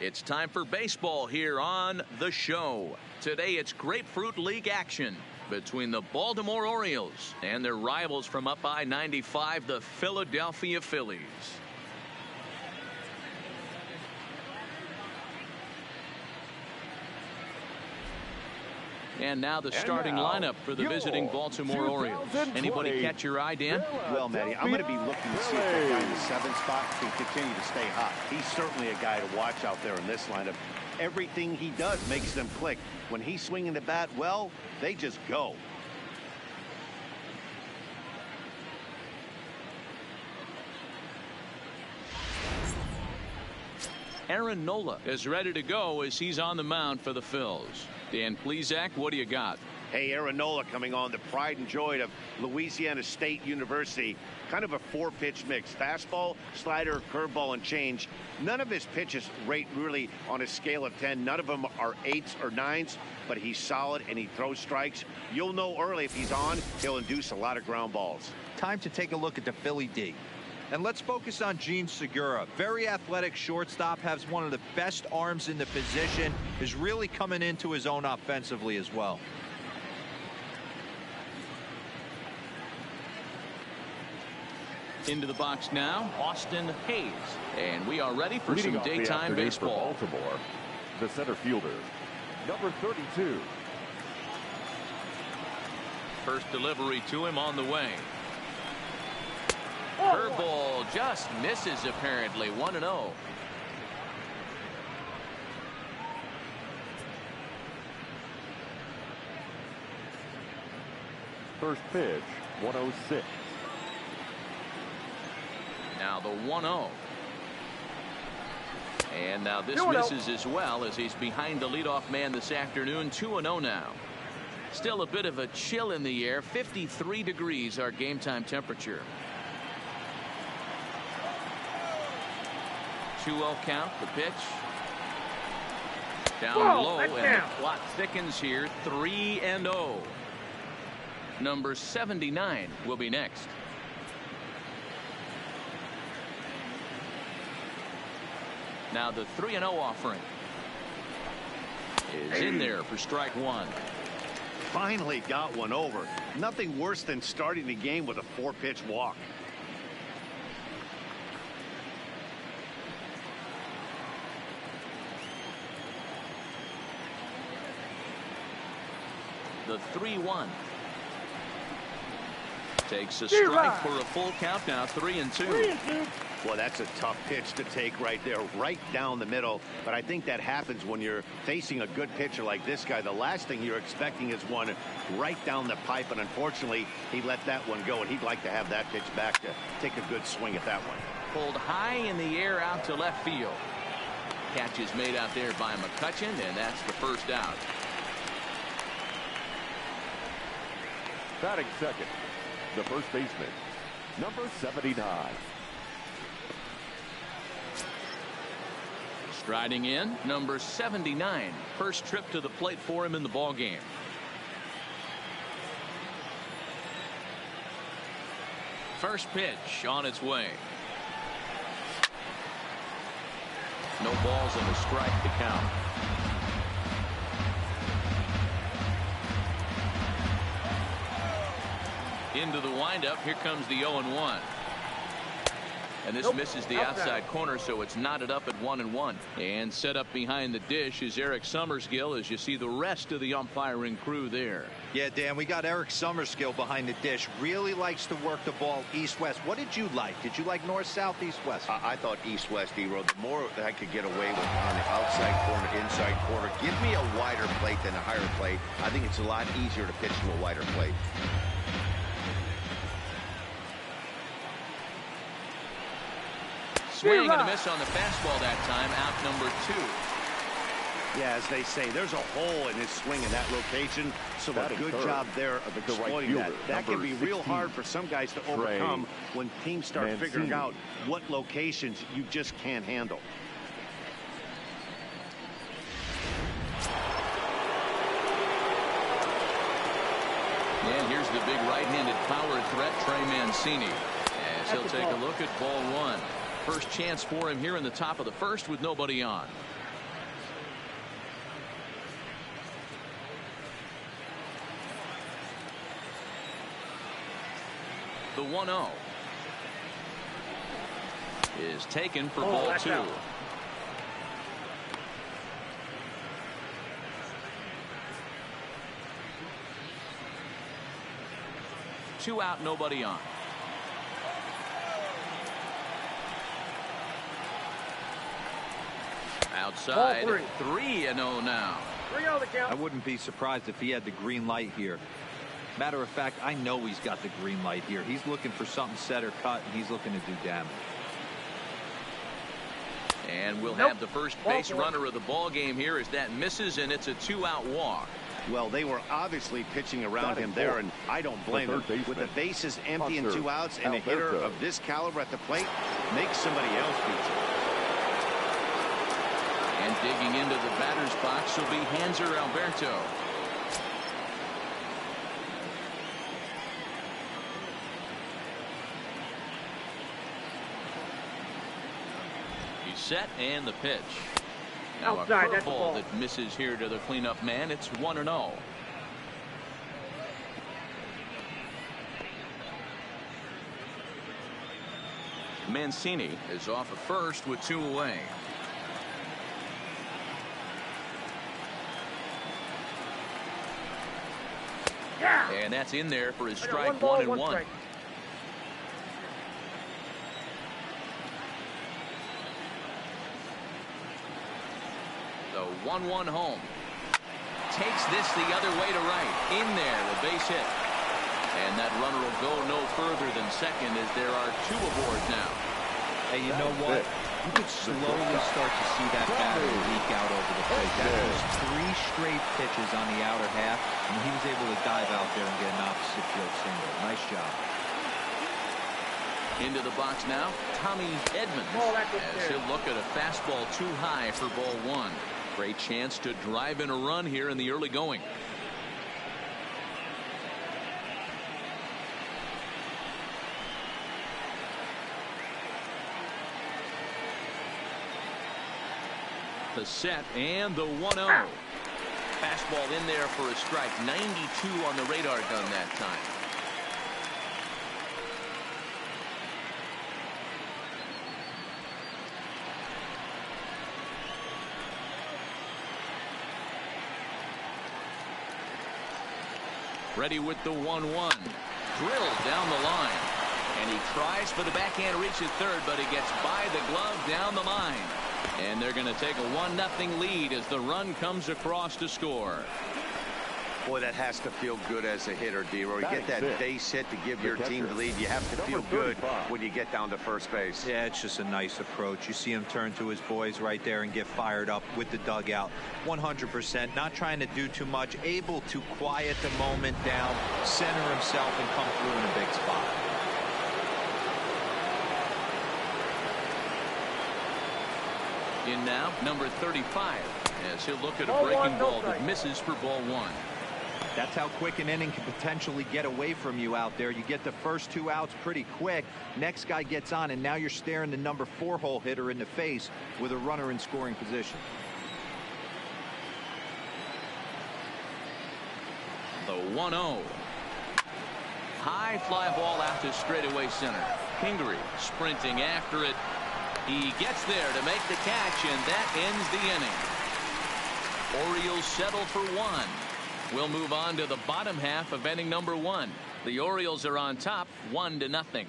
It's time for baseball here on the show. Today it's Grapefruit League action between the Baltimore Orioles and their rivals from up I-95, the Philadelphia Phillies. And now the starting lineup for the visiting Baltimore Orioles. Anybody catch your eye, Dan? Well, Matty, I'm going to be looking to see if that guy in the 7th spot can continue to stay hot. He's certainly a guy to watch out there in this lineup. Everything he does makes them click. When he's swinging the bat, well, they just go. Aaron Nola is ready to go as he's on the mound for the Phils. Dan Plesac, what do you got? Hey, Aaron Nola coming on, the pride and joy of Louisiana State University. Kind of a 4-pitch mix. Fastball, slider, curveball, and change. None of his pitches rate really on a scale of 10. None of them are 8s or 9s, but he's solid and he throws strikes. You'll know early if he's on, he'll induce a lot of ground balls. Time to take a look at the Philly D. And let's focus on Gene Segura. Very athletic shortstop, has one of the best arms in the position, is really coming into his own offensively as well. Into the box now, Austin Hayes. And we are ready for some daytime baseball. For Baltimore, the center fielder, number 32. First delivery to him on the way. Curveball just misses apparently. 1-0. First pitch, 106. Now the 1-0. And now this misses as well as he's behind the leadoff man this afternoon. 2-0 now. Still a bit of a chill in the air. 53 degrees our game time temperature. 2-0 count, the pitch. Down low, and the plot thickens here. 3-0. Number 79 will be next. Now the 3-0 offering is in there for strike one. Finally got one over. Nothing worse than starting the game with a 4-pitch walk. The 3-1 takes a strike for a full count. Now 3-2. Well, that's a tough pitch to take right there, right down the middle. But I think that happens when you're facing a good pitcher like this guy. The last thing you're expecting is one right down the pipe, and unfortunately he let that one go, and he'd like to have that pitch back to take a good swing at that one. Pulled high in the air out to left field. Catch is made out there by McCutchen, and that's the first out. Batting second, the first baseman, number 79. Striding in, number 79. First trip to the plate for him in the ball game. First pitch on its way. No balls and a strike to count. Into the windup. Here comes the 0-1. And this misses the outside corner, so it's knotted up at 1-1. And set up behind the dish is Eric Summerskill as you see the rest of the umpiring crew there. Yeah, Dan, we got Eric Summerskill behind the dish. Really likes to work the ball east-west. What did you like? Did you like north-south, east-west? I thought east-west, D-Road. The more that I could get away with on the outside corner, inside corner, give me a wider plate than a higher plate. I think it's a lot easier to pitch to a wider plate. Swing and a miss on the fastball that time. Out number 2. Yeah, as they say, there's a hole in his swing in that location. So a good job there of exploiting that. That can be real hard for some guys to overcome when teams start figuring out what locations you just can't handle. And here's the big right-handed power threat, Trey Mancini, as he'll take a look at ball one. First chance for him here in the top of the first with nobody on. The 1-0 is taken for ball 2. Out. Two out, nobody on. Outside, 3-0 now. 3-0 the count. I wouldn't be surprised if he had the green light here. Matter of fact, I know he's got the green light here. He's looking for something set or cut, and he's looking to do damage. And we'll have the first base runner of the ball game here as that misses, and it's a 2-out walk. Well, they were obviously pitching around him there, and I don't blame him. With the bases empty and 2 outs, and a hitter of this caliber at the plate makes somebody else beat you. And digging into the batter's box will be Hanser Alberto. He's set, and the pitch. Now outside, a curveball that misses here to the cleanup man. It's 1-0. Mancini is off at first with 2 away. Yeah. And that's in there for his strike. 1-1. Strike. The 1-1 home. Takes this the other way to right. In there, the base hit. And that runner will go no further than second as there are 2 aboard now. Hey, you know what? You could slowly start to see that batter leak out over the plate. That was 3 straight pitches on the outer half, and he was able to dive out there and get an opposite field single. Nice job. Into the box now, Tommy Edmonds, as he'll look at a fastball too high for ball 1. Great chance to drive in a run here in the early going. The set and the 1-0. Fastball in there for a strike. 92 on the radar gun that time. Ready with the 1-1. Drilled down the line. And he tries for the backhand reach at third, but he gets by the glove down the line. And they're going to take a 1-0 lead as the run comes across to score. Boy, that has to feel good as a hitter, D-Roy. You get that base hit to give your team the lead. You have to feel good when you get down to first base. Yeah, it's just a nice approach. You see him turn to his boys right there and get fired up with the dugout. 100%, not trying to do too much, able to quiet the moment down, center himself, and come through in a big spot. In now, number 35, as he'll look at a breaking ball that misses for ball 1. That's how quick an inning can potentially get away from you out there. You get the first 2 outs pretty quick. Next guy gets on, and now you're staring the number 4 hole hitter in the face with a runner in scoring position. The 1-0. High fly ball out to straightaway center. Pingree sprinting after it. He gets there to make the catch, and that ends the inning. Orioles settle for 1. We'll move on to the bottom half of inning number 1. The Orioles are on top 1-0.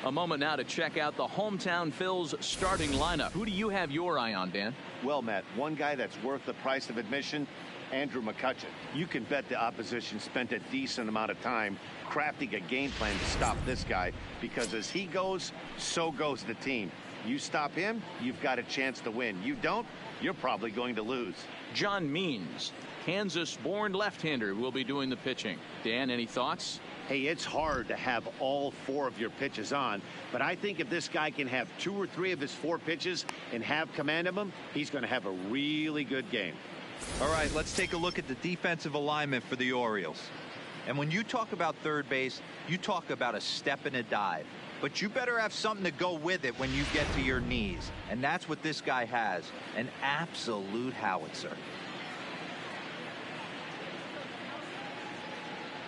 A moment now to check out the hometown Phil's starting lineup. Who do you have your eye on, Dan? Well, Matt, one guy that's worth the price of admission, Andrew McCutchen. You can bet the opposition spent a decent amount of time crafting a game plan to stop this guy, because as he goes, so goes the team. You stop him, you've got a chance to win. You don't, you're probably going to lose. John Means, Kansas-born left-hander, will be doing the pitching. Dan, any thoughts? Hey, it's hard to have all 4 of your pitches on, but I think if this guy can have 2 or 3 of his 4 pitches and have command of them, he's going to have a really good game. All right, let's take a look at the defensive alignment for the Orioles. And when you talk about third base, you talk about a step and a dive. but you better have something to go with it when you get to your knees. And that's what this guy has, an absolute howitzer.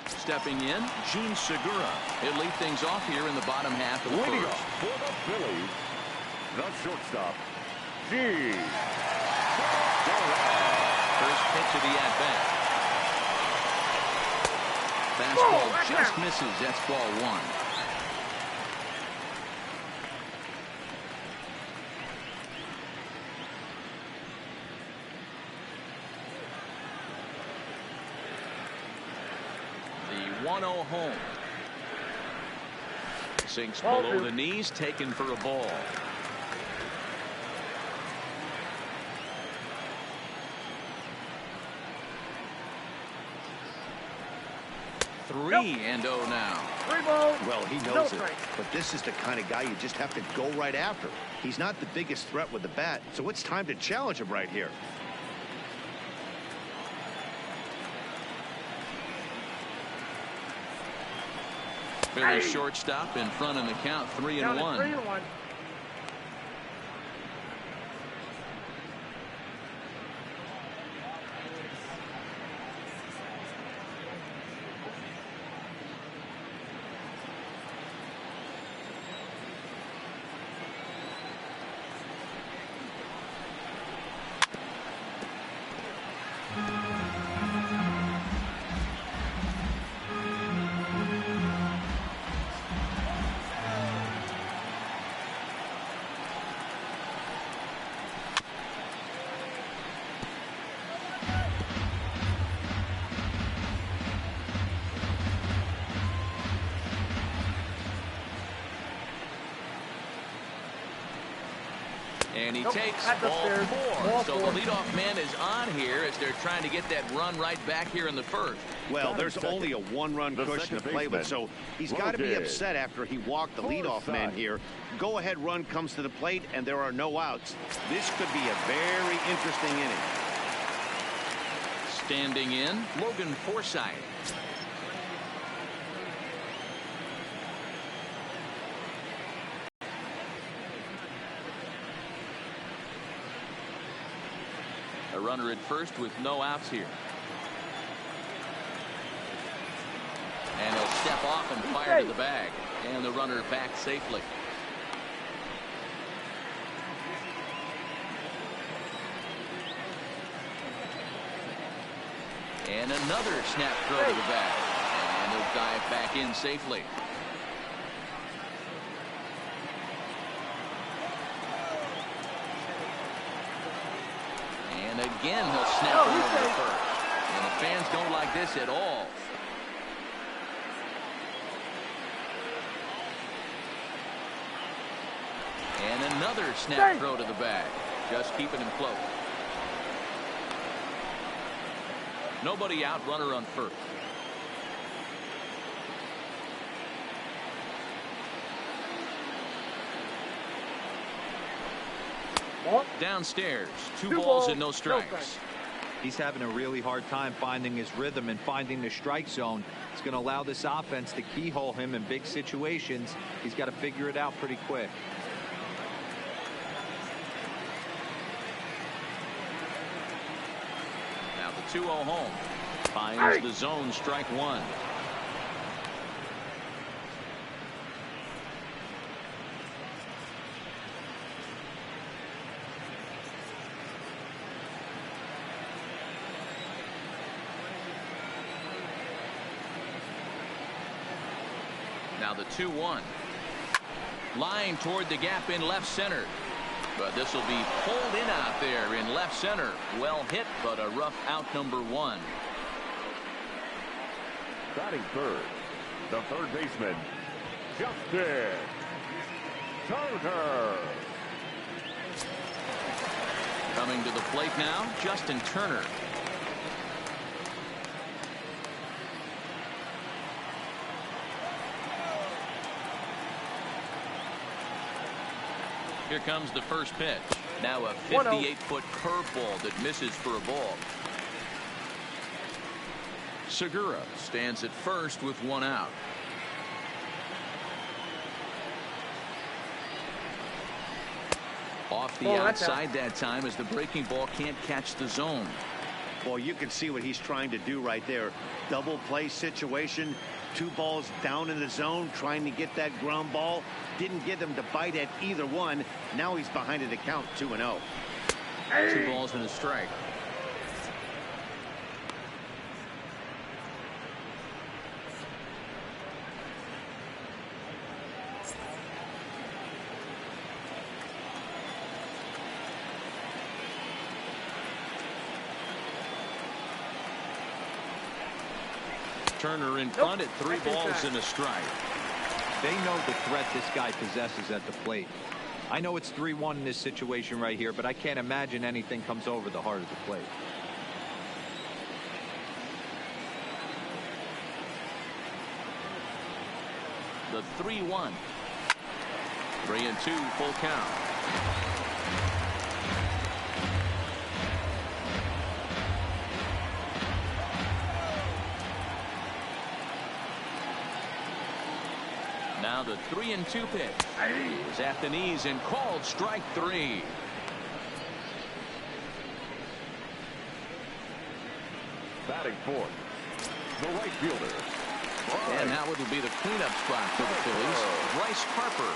Stepping in, Gene Segura. He'll lead things off here in the bottom half of the Leading first. off for the Phillies, the shortstop, Gene Segura. First pitch of the at-bat. Fastball just misses. That's ball one. The 1-0 home. Sinks below the knees, taken for a ball. Three and 0 now. 3 balls. Well, he No knows it, strike. but this is the kind of guy you just have to go right after. He's not the biggest threat with the bat, so it's time to challenge him right here. Phillies shortstop in front in the count, 3-1. 3-1. And he Nope, takes that's ball upstairs. four. Ball So four. the leadoff man is on here as they're trying to get that run right back here in the first. Well, Got there's him second. only a one-run The cushion to second play with, baseman, so he's got to be loaded. upset after he walked the leadoff man here. Go-ahead run comes to the plate, and there are no outs. This could be a very interesting inning. Standing in, Logan Forsythe. A runner at first with no outs here. And he'll step off and fire to the bag. And the runner back safely. And another snap throw to the bag. And he'll dive back in safely. And again, he'll snap it over to first. And the fans don't like this at all. And another snap throw to the bag. Just keeping him close. Nobody out, runner on first. Downstairs, two balls and no strikes. He's having a really hard time finding his rhythm and finding the strike zone. It's going to allow this offense to keyhole him in big situations. He's got to figure it out pretty quick. Now the 2-0 home. Finds the zone, strike one. Now the 2-1. Line toward the gap in left center. But this will be pulled in out there in left center. Well hit, but a rough out, number one. Batting third, the third baseman, Justin Turner. Coming to the plate now, Justin Turner. Here comes the first pitch. Now a 58-foot curveball that misses for a ball. Segura stands at first with one out. Off the outside that time as the breaking ball can't catch the zone. Well, you can see what he's trying to do right there. Double play situation. 2 balls down in the zone trying to get that ground ball. Didn't get him to bite at either one. Now he's behind in the count 2-0. 2 balls and a strike. Turner in front at 3 balls and a strike. They know the threat this guy possesses at the plate. I know it's 3-1 in this situation right here, but I can't imagine anything comes over the heart of the plate. The 3-1. 3-2 full count. Now the 3-2 pitch is at the knees and called strike 3. Batting fourth, the right fielder. And now it'll be the cleanup spot for the Phillies. Bryce Harper.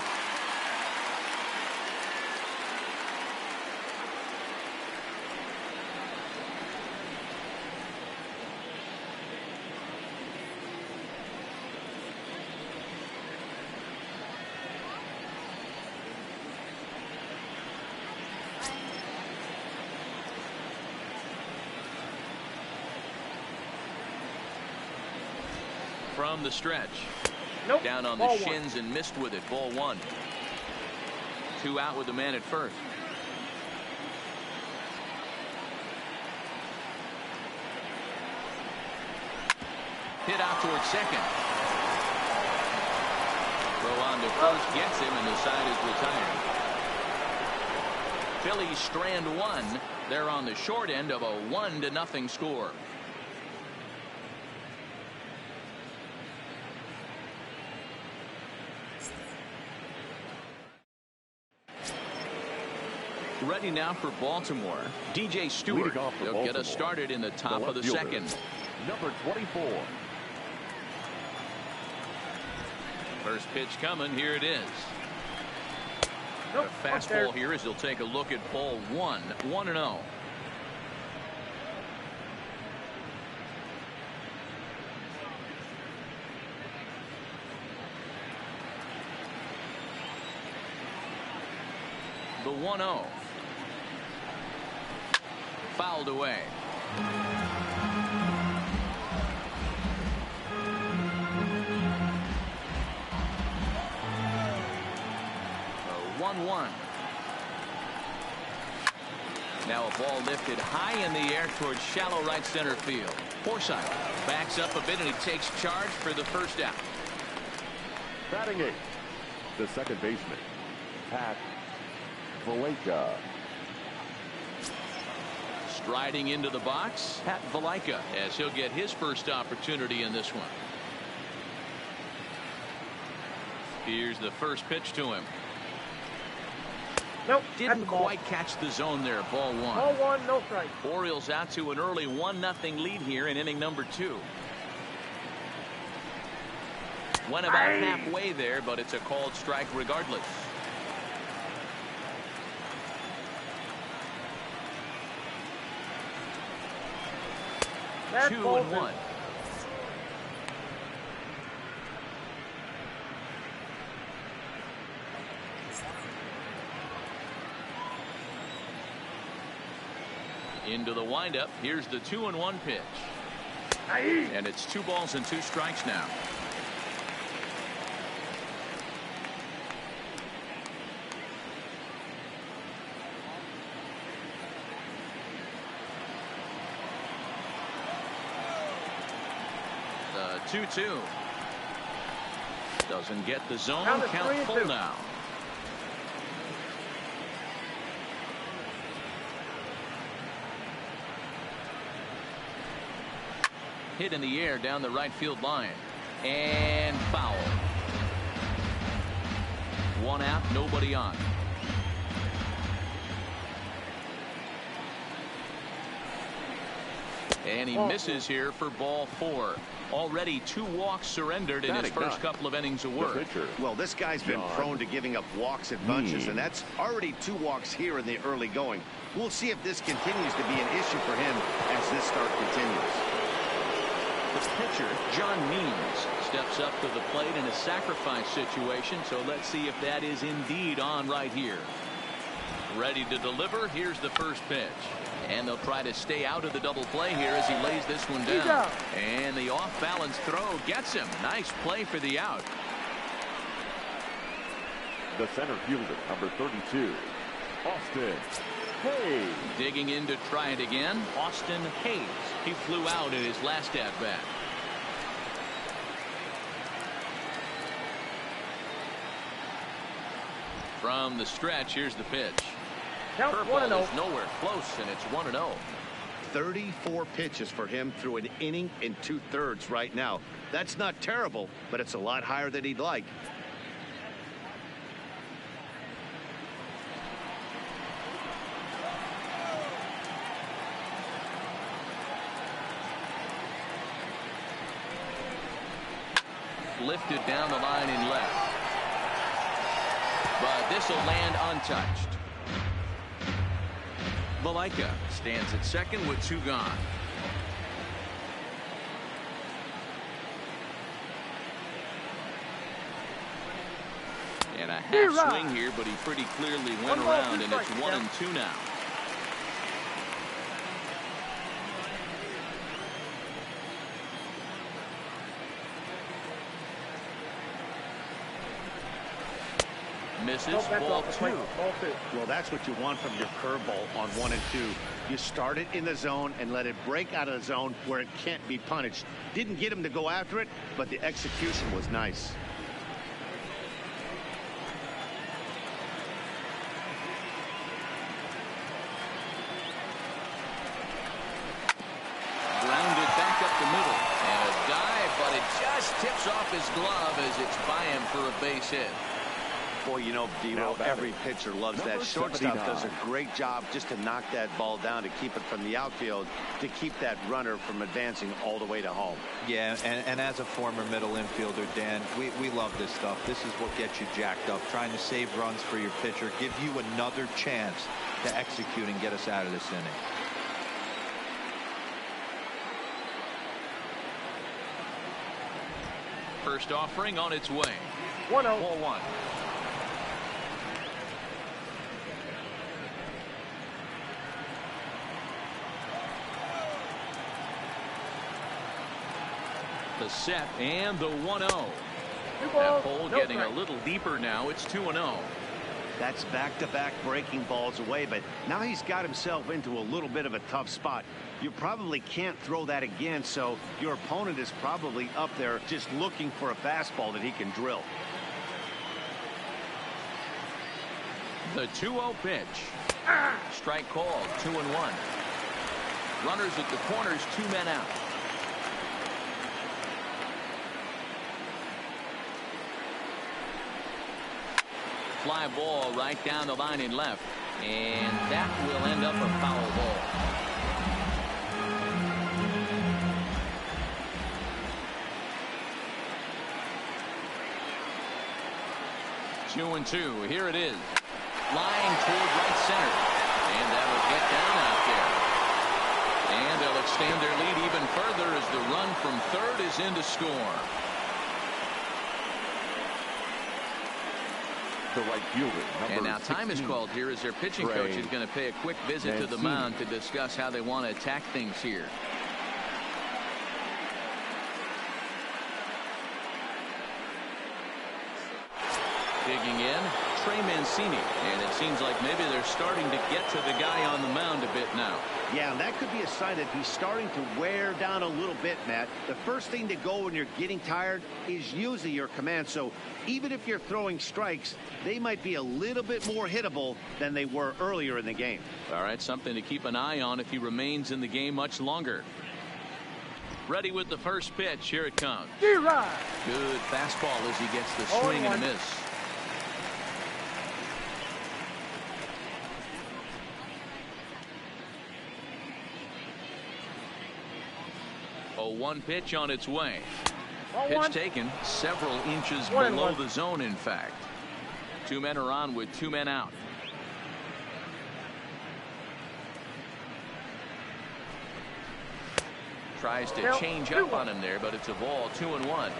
From the stretch. Nope. Down on the shins and missed with it. Ball 1. 2 out with the man at first. Hit out towards second. Throw on to first gets him, and the side is retired. Phillies strand 1. They're on the short end of a 1-0 score. Ready now for Baltimore. DJ Stewart. He'll get us started in the top of the second. Number 24. First pitch coming. Here it is. Nope, a fastball here as he'll take a look at ball 1. 1-0. The 1-0. Fouled away. A 1-1. Now a ball lifted high in the air towards shallow right center field. Forsythe backs up a bit and he takes charge for the first out. Batting 8. The second baseman, Pat Valaika. Striding into the box, Pat Valaika, as he'll get his first opportunity in this one. Here's the first pitch to him. Nope. Didn't quite catch the zone there. Ball 1. Ball 1, no strike. Orioles out to an early 1-0 lead here in inning number 2. Went about halfway there, but it's a called strike regardless. That's 2-1. Into the windup. Here's the 2-1 pitch. And it's 2 balls and 2 strikes now. The 2-2. Doesn't get the zone. Count full now. Hit in the air down the right field line. And foul. 1 out, nobody on. And he misses here for ball 4. Already 2 walks surrendered in his first couple of innings of work. Well, this guy's been prone to giving up walks in bunches, and that's already 2 walks here in the early going. We'll see if this continues to be an issue for him as this start continues. The pitcher, John Means, steps up to the plate in a sacrifice situation, so let's see if that is indeed on right here. Ready to deliver. Here's the first pitch. And they'll try to stay out of the double play here as he lays this one down. And the off-balance throw gets him. Nice play for the out. The center fielder, number 32, Austin Hayes. Digging in to try it again, Austin Hayes. He flew out in his last at-bat. From the stretch, here's the pitch. Curveball is nowhere close, and it's 1-0. 34 pitches for him through an inning and 2/3 right now. That's not terrible, but it's a lot higher than he'd like. Lifted down the line in left. But this will land untouched. Valaika stands at second with 2 gone. And a half swing here, but he pretty clearly went around, and it's 1-2 now. Misses. Ball 2. Well, that's what you want from your curveball on 1 and 2. You start it in the zone and let it break out of the zone where it can't be punished. Didn't get him to go after it, but the execution was nice. Grounded back up the middle. And a dive, but it just tips off his glove as it's by him for a base hit. Boy, you know, Dino, every pitcher loves that. Shortstop does a great job just to knock that ball down, to keep it from the outfield, to keep that runner from advancing all the way to home. Yeah, and as a former middle infielder, Dan, we love this stuff. This is what gets you jacked up, trying to save runs for your pitcher, give you another chance to execute and get us out of this inning. First offering on its way. 1-0. Ball 1. The set and the 1-0. That hole getting a little deeper now. It's 2-0. That's back-to-back breaking balls away, but now he's got himself into a little bit of a tough spot. You probably can't throw that again, so your opponent is probably up there just looking for a fastball that he can drill. The 2-0 pitch. Strike called. 2-1. Runners at the corners, 2 men out. Fly ball right down the line in left, and that will end up a foul ball. Two and 2. Here it is. Flying toward right center, and that will get down out there. And they'll extend their lead even further as the run from third is in to score. The right fielder, and now time is called here as their pitching coach is going to pay a quick visit to the mound to discuss how they want to attack things here. Digging in, Trey Mancini, and it seems like maybe they're starting to get to the guy on the mound a bit now. Yeah, and that could be a sign that he's starting to wear down a little bit, Matt. The first thing to go when you're getting tired is usually your command. So even if you're throwing strikes, they might be a little bit more hittable than they were earlier in the game. All right, something to keep an eye on if he remains in the game much longer. Ready with the first pitch. Here it comes. Good fastball as he gets the swing and a miss. 0-1 pitch on its way. Ball Pitch one. taken several inches 1-1. below the zone, in fact. 2 men are on with 2 men out. Tries to change up on him there, but it's a ball. 2-1.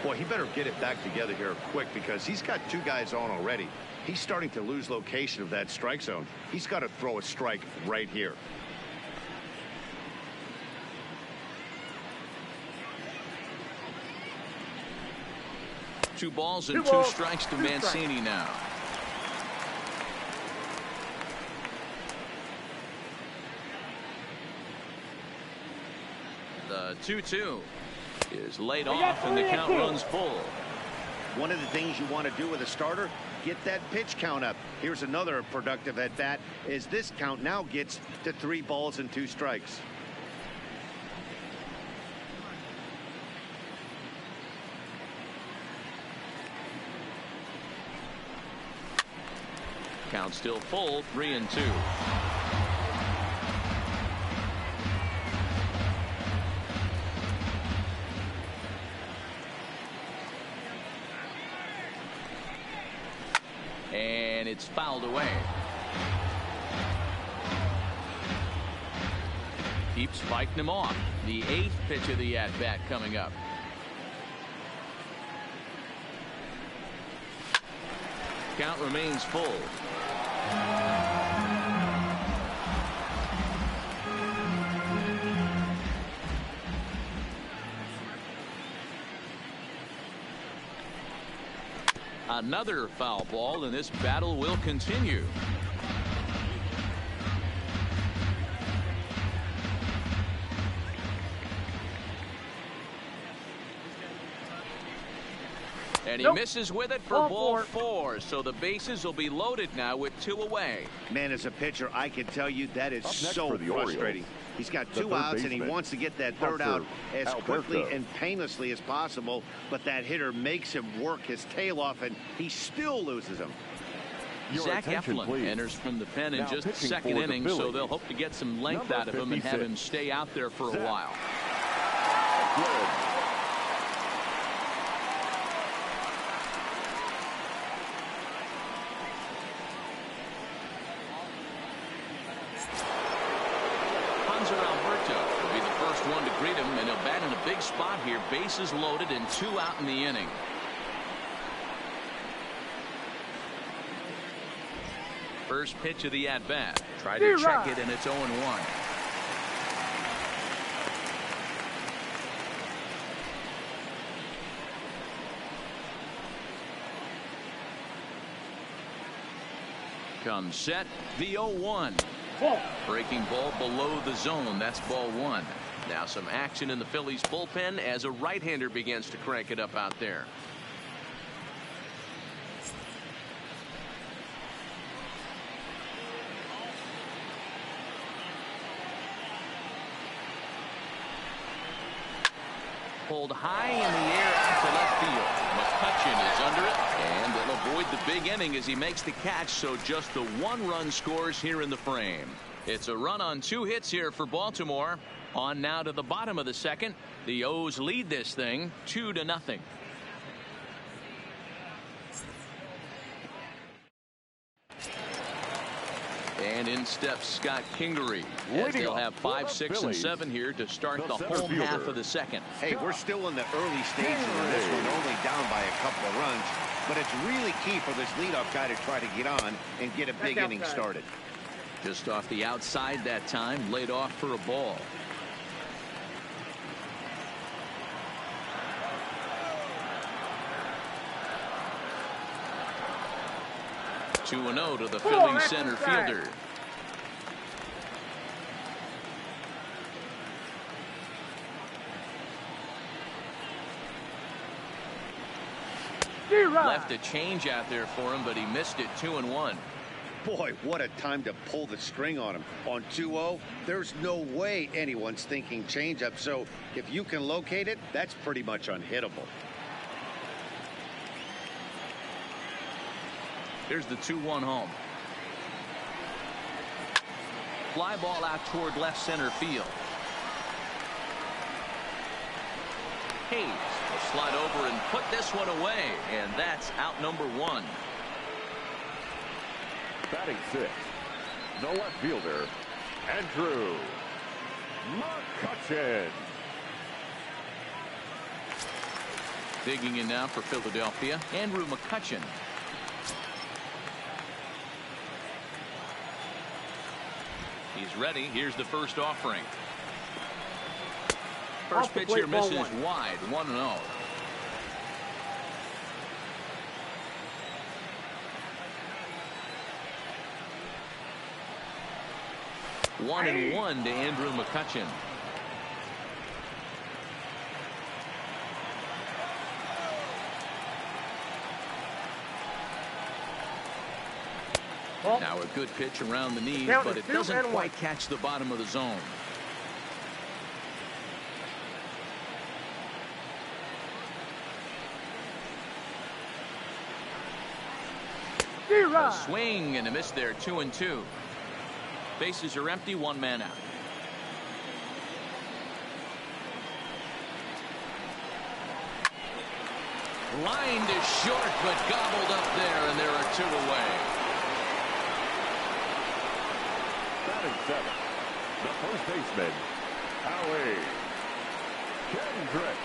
Boy, he better get it back together here quick because he's got 2 guys on already. He's starting to lose location of that strike zone. He's got to throw a strike right here. Two balls and two strikes to Mancini now. The 2-2 is laid off and the count runs full. One of the things you want to do with a starter, get that pitch count up. Here's another productive at bat is this count now gets to 3 balls and 2 strikes. Count still full, 3-2. And it's fouled away. Keeps spiking him off. The 8th pitch of the at-bat coming up. Count remains full. Another foul ball, and this battle will continue. And he misses with it for ball 4. So the bases will be loaded now with 2 away. Man, as a pitcher, I can tell you that is so frustrating. He's got 2 outs and he wants to get that 3rd out as quickly and painlessly as possible. But that hitter makes him work his tail off and he still loses him. Zach Eflin enters from the pen in just the 2nd inning, so they'll hope to get some length out of him and have him stay out there for a while. Spot here, bases loaded and 2 out in the inning. First pitch of the at-bat. Try to check it, and it's 0-1. Comes set, the 0-1. Breaking ball below the zone. That's ball 1. Now some action in the Phillies bullpen as a right-hander begins to crank it up out there. Pulled high in the air out to left field. McCutchen is under it, and it'll avoid the big inning as he makes the catch, so just the 1 run scores here in the frame. It's a run on 2 hits here for Baltimore. On now to the bottom of the 2nd. The O's lead this thing 2-0. And in steps Scott Kingery, as they'll have 5, 6, and 7 here to start the home half of the 2nd. Hey, we're still in the early stages of this one, only down by a couple of runs, but it's really key for this leadoff guy to try to get on and get a big inning started. Just off the outside that time, laid off for a ball. 2-0 to the Phillies center fielder. Left a change out there for him, but he missed it. 2-1. Boy, what a time to pull the string on him. On 2-0, there's no way anyone's thinking changeup. So if you can locate it, that's pretty much unhittable. Here's the 2-1 home. Fly ball out toward left center field. Hayes will slide over and put this one away, and that's out number 1. Batting 6th, the left fielder, Andrew McCutchen. Digging in now for Philadelphia, Andrew McCutchen. He's ready. Here's the first offering. First pitch here misses wide, 1-0. One and one to Andrew McCutchen. Now a good pitch around the knees, but it doesn't quite catch the bottom of the zone. A swing and a miss there, 2-2. Bases are empty, 1 man out. Lined is short, but gobbled up there, and there are 2 away. Batting 7th, the first baseman, Howie Kendrick.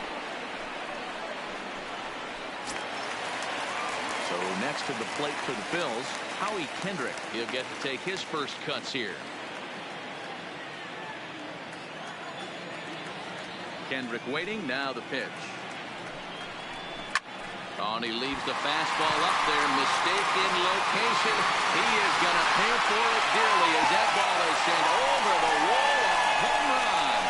So next to the plate for the Phillies, Howie Kendrick. He'll get to take his first cuts here. Kendrick waiting. Now the pitch. Oh, and he leaves the fastball up there. Mistaken location. He is going to pay for it dearly as that ball is sent over the wall. A home run.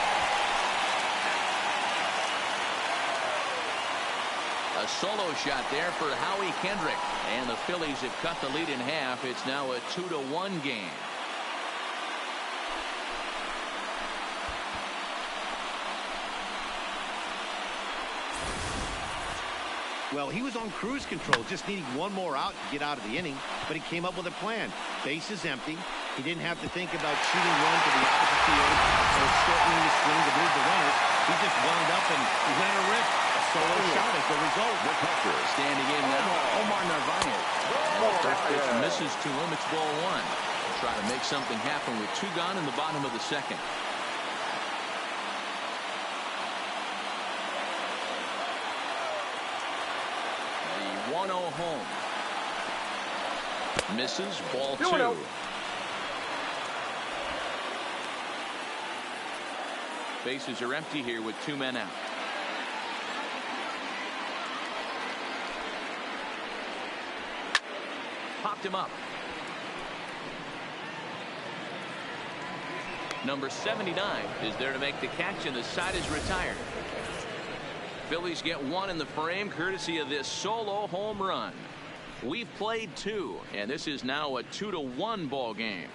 A solo shot there for Howie Kendrick. And the Phillies have cut the lead in half. It's now a 2-1 game. Well, he was on cruise control, just needing one more out to get out of the inning, but he came up with a plan. Base is empty. He didn't have to think about shooting one to the opposite field or shortening the swing to move the runners. He just wound up and let her rip. A solo shot as the result. Standing in now, Omar Narvaez. First pitch misses to him. It's ball 1. Try to make something happen with 2 gone in the bottom of the second. The 1-0 home. Misses, ball 2. Bases are empty here with 2 men out. Popped him up. Number 79 is there to make the catch, and the side is retired. Phillies get 1 in the frame courtesy of this solo home run. We've played 2, and this is now a 2-1 ball game.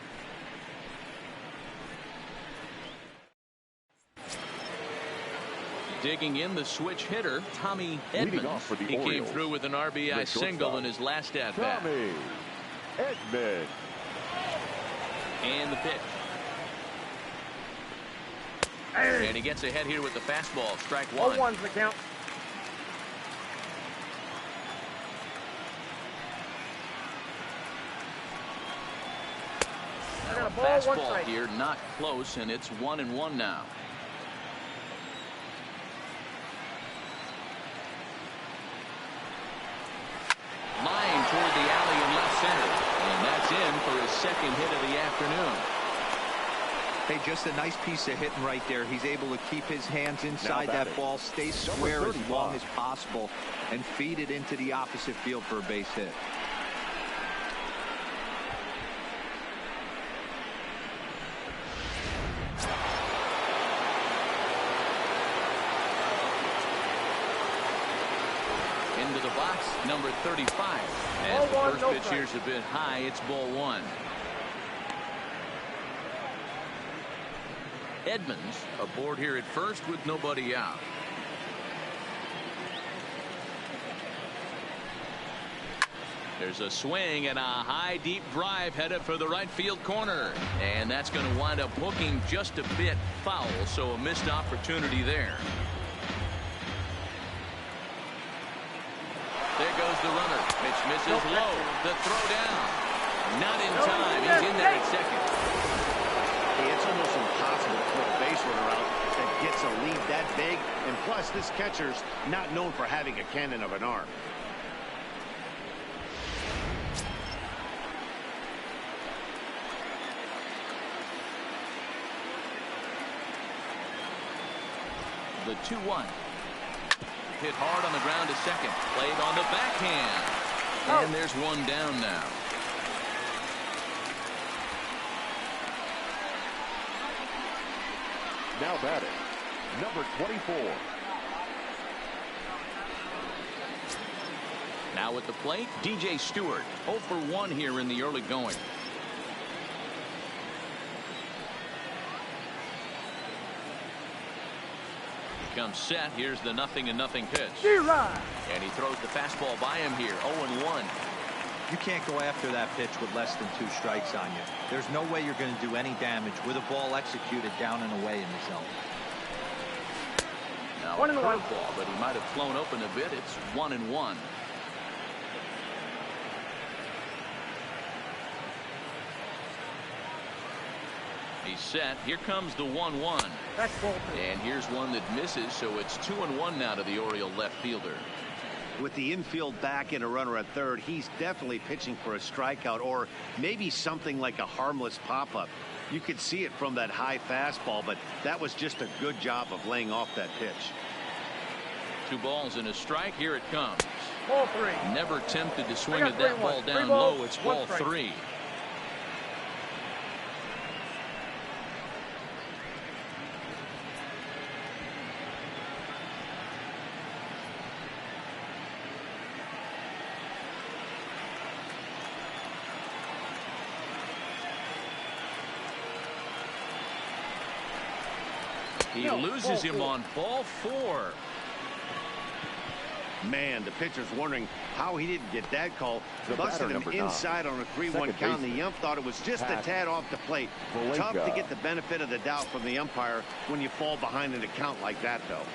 Digging in, the switch hitter, Tommy Edmonds. He came through with an RBI single in his last at-bat. Tommy Edmonds. And the pitch. And he gets ahead here with the fastball. Strike 1. 0-1's the count. Now a fastball here, not close, and it's 1-1 now. Line toward the alley in left center, and that's in for his second hit of the afternoon. Hey, just a nice piece of hitting right there. He's able to keep his hands inside that ball, stay square as long as possible, and feed it into the opposite field for a base hit. Into the box, number 35. As the first pitch here's a bit high, it's ball 1. Edmonds aboard here at first with nobody out. There's a swing and a high deep drive headed for the right field corner, and that's going to wind up hooking just a bit foul, so a missed opportunity there. goes the runner. Pitch misses low. The throw down. Not in time. He's in there at second. Hey, it's almost impossible to put a base runner out that gets a lead that big. And plus, this catcher's not known for having a cannon of an arm. The 2-1. Hit hard on the ground to second. Played on the backhand. And there's one down now. Now batting, number 24. Now at the plate, DJ Stewart. 0 for 1 here in the early going. Comes set. Here's the 0-0 pitch. And he throws the fastball by him here. 0-1. You can't go after that pitch with less than 2 strikes on you. There's no way you're going to do any damage with a ball executed down and away in the zone. Now a curveball, but he might have flown open a bit. It's 1-1. He's set. Here comes the 1-1. And here's one that misses, so it's 2-1 now to the Oriole left fielder. With the infield back and a runner at third, he's definitely pitching for a strikeout or maybe something like a harmless pop-up. You could see it from that high fastball, but that was just a good job of laying off that pitch. 2 balls and a strike. Here it comes. Ball 3. Never tempted to swing at that ball down low. It's ball 3. He loses him on ball 4. Man, the pitcher's wondering how he didn't get that call. Busted him inside on a 3-1 count. The ump thought it was just a tad off the plate. Tough to get the benefit of the doubt from the umpire when you fall behind in a count like that, though.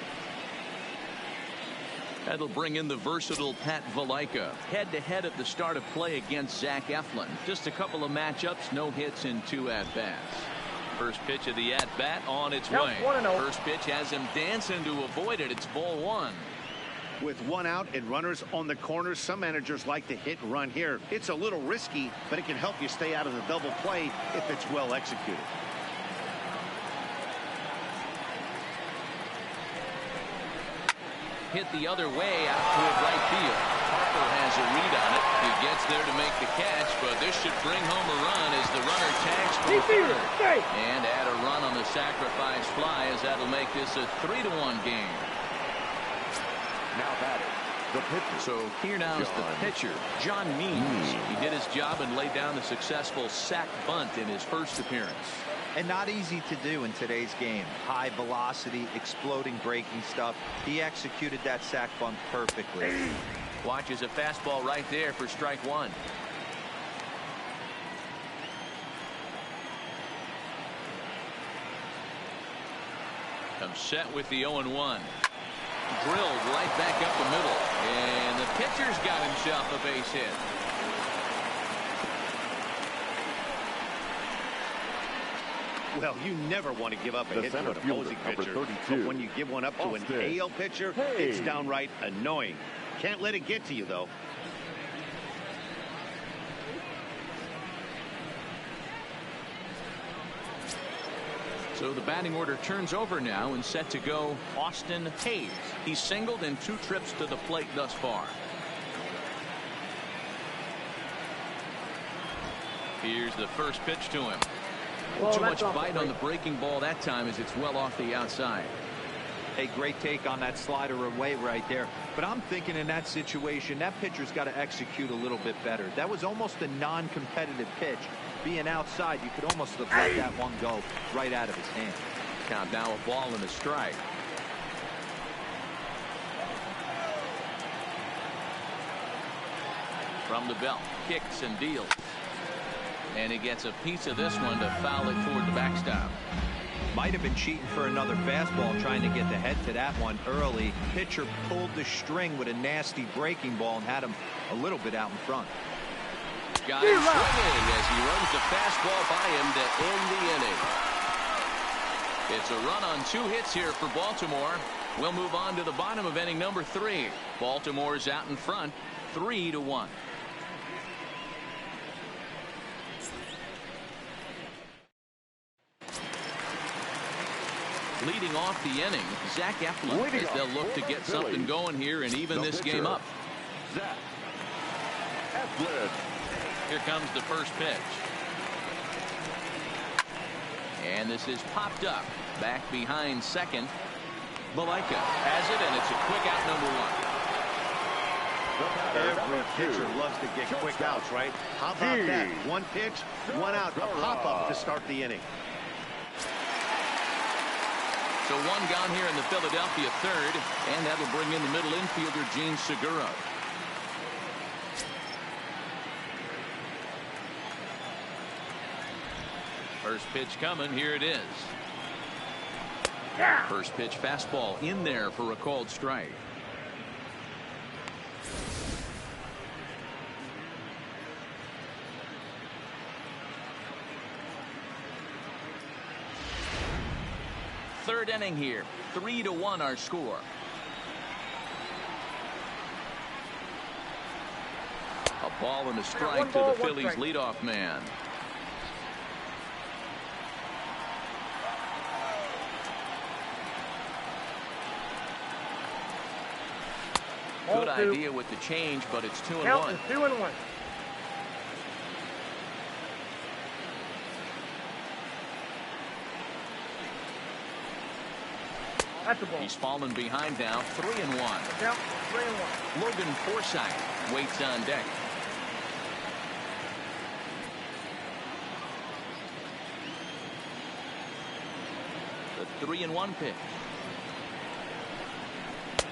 That'll bring in the versatile Pat Valaika. Head-to-head at the start of play against Zach Eflin. Just a couple of matchups, no hits in 2 at-bats. First pitch of the at-bat on its way. First pitch has him dancing to avoid it. It's ball 1. With 1 out and runners on the corners, some managers like to hit and run here. It's a little risky, but it can help you stay out of the double play if it's well executed. Hit the other way out toward right field. Harper has a read on it. He gets there to make the catch, but this should bring home a run as the runner tags for third. And add a run on the sacrifice fly, as that'll make this a 3-1 game. Now batting, the pitcher. So here now is the pitcher, John Means. He did his job and laid down the successful sac bunt in his first appearance. And not easy to do in today's game. High velocity, exploding breaking stuff. He executed that sac bunt perfectly. Watches a fastball right there for strike 1. Comes set with the 0-1. Drilled right back up the middle. And the pitcher's got himself a base hit. Well, you never want to give up a hit to an opposing pitcher. But when you give one up to an AL pitcher, it's downright annoying. Can't let it get to you, though. So the batting order turns over now and set to go Austin Hayes. He's singled in 2 trips to the plate thus far. Here's the first pitch to him. Too much bite on the breaking ball that time as it's well off the outside. A great take on that slider away right there. But I'm thinking in that situation, that pitcher's got to execute a little bit better. That was almost a non-competitive pitch. Being outside, you could almost have let that one go right out of his hand. Count now a ball and a strike. From the belt, kicks and deals. And he gets a piece of this one to foul it toward the backstop. Might have been cheating for another fastball, trying to get the head to that one early. Pitcher pulled the string with a nasty breaking ball and had him a little bit out in front. Got him swinging as he runs the fastball by him to end the inning. It's a run on 2 hits here for Baltimore. We'll move on to the bottom of inning number 3. Baltimore's out in front, 3-1. Leading off the inning, Zach Eflin, as they'll look to get something going here and even this game up. Zach Eflin. Here comes the first pitch. And this is popped up. Back behind second. Malaika has it, and it's a quick out, number 1. Every pitcher loves to get quick outs, right? How about that? 1 pitch, 1 out, a pop-up to start the inning. So 1 gone here in the Philadelphia third, and that'll bring in the middle infielder, Gene Segura. First pitch coming. Here it is. First pitch fastball in there for a called strike. Third inning here. 3-1 our score. A ball and a strike to the Phillies leadoff man. Good idea with the change, but it's 2-1. 2-1. That's the ball. He's fallen behind now, 3-1. Count 3-1. Logan Forsythe waits on deck. The 3-1 pitch.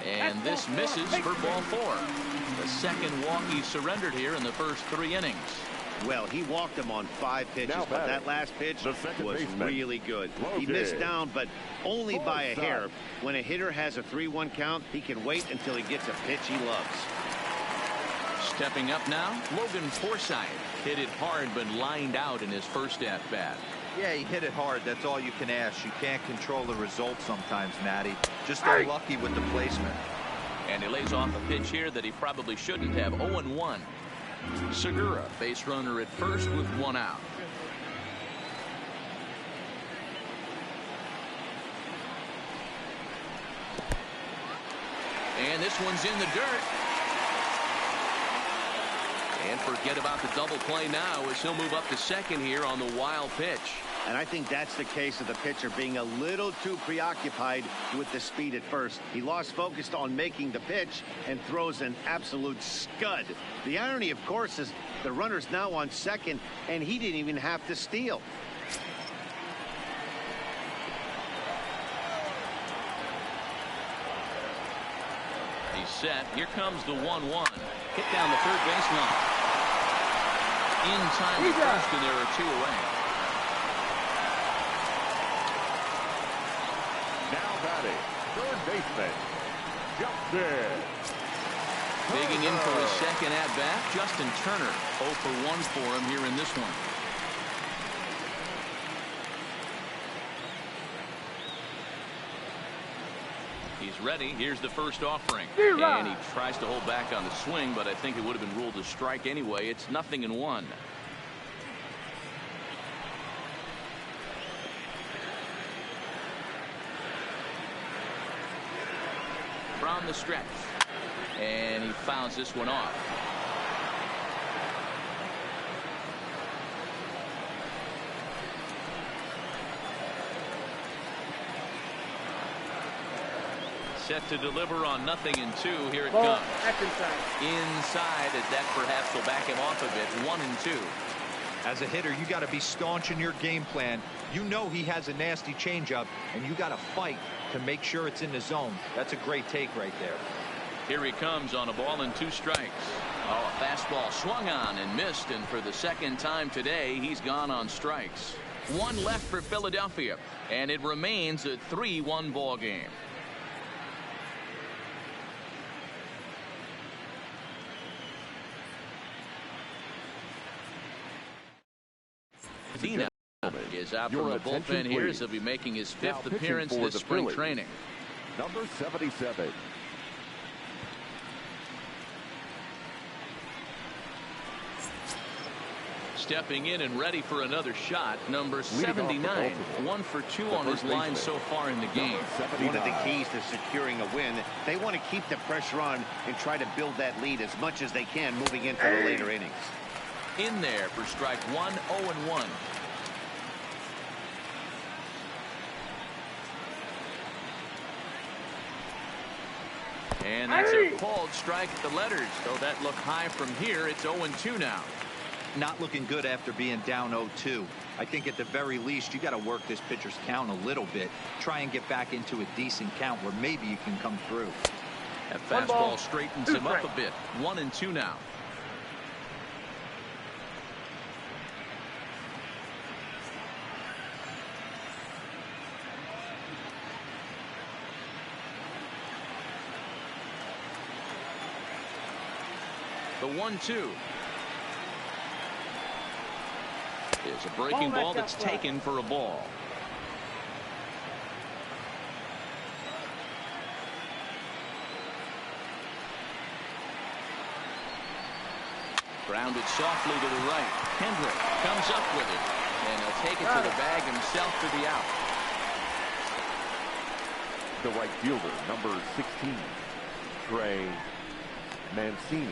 And this misses for ball 4. The second walk he surrendered here in the first 3 innings. Well, he walked him on 5 pitches, but that last pitch was really good. He missed down, but only by a hair. When a hitter has a 3-1 count, he can wait until he gets a pitch he loves. Stepping up now, Logan Forsythe hit it hard but lined out in his first at-bat. Yeah, he hit it hard. That's all you can ask. You can't control the result sometimes, Matty. Just unlucky with the placement. And he lays off a pitch here that he probably shouldn't have. 0-1. Segura, base runner at first with 1 out. And this one's in the dirt. And forget about the double play now as he'll move up to second here on the wild pitch. And I think that's the case of the pitcher being a little too preoccupied with the speed at first. He lost focus on making the pitch and throws an absolute scud. The irony, of course, is the runner's now on second, and he didn't even have to steal. He's set. Here comes the 1-1. Hit down the third baseline. In time to first, and there are 2 away. Now batting, third baseman, Justin. Digging in for his second at-bat, Justin Turner. 0 for 1 for him here in this one. He's ready. Here's the first offering. And he tries to hold back on the swing, but I think it would have been ruled a strike anyway. It's 0-1. From the stretch. And he fouls this one off. Set to deliver on 0-2. Here it comes. That's Inside, as that perhaps will back him off a bit. 1-2. As a hitter, you got to be staunch in your game plan. You know he has a nasty changeup, and you got to fight to make sure it's in the zone. That's a great take right there. Here he comes on a ball and 2 strikes. Oh, a fastball swung on and missed, and for the second time today, he's gone on strikes. One left for Philadelphia, and it remains a 3-1 ball game. Dina is out from the bullpen here, as he'll be making his 5th appearance this spring training. Number 77. Stepping in and ready for another shot, number 79. 1 for 2 on his line so far in the game. One of the keys to securing a win, they want to keep the pressure on and try to build that lead as much as they can moving into the later innings. In there for strike 1, 0-1. And that's a called strike at the letters. So that look high from here. It's 0-2 now. Not looking good after being down 0-2. I think at the very least you got to work this pitcher's count a little bit. Try and get back into a decent count where maybe you can come through. That fastball straightens him up a bit. 1-2 now. The 1-2 is a breaking ball that's taken for a ball. Grounded softly to the right. Hendrick comes up with it, and he'll take it to the bag himself for the out. The right fielder, number 16, Trey Mancini.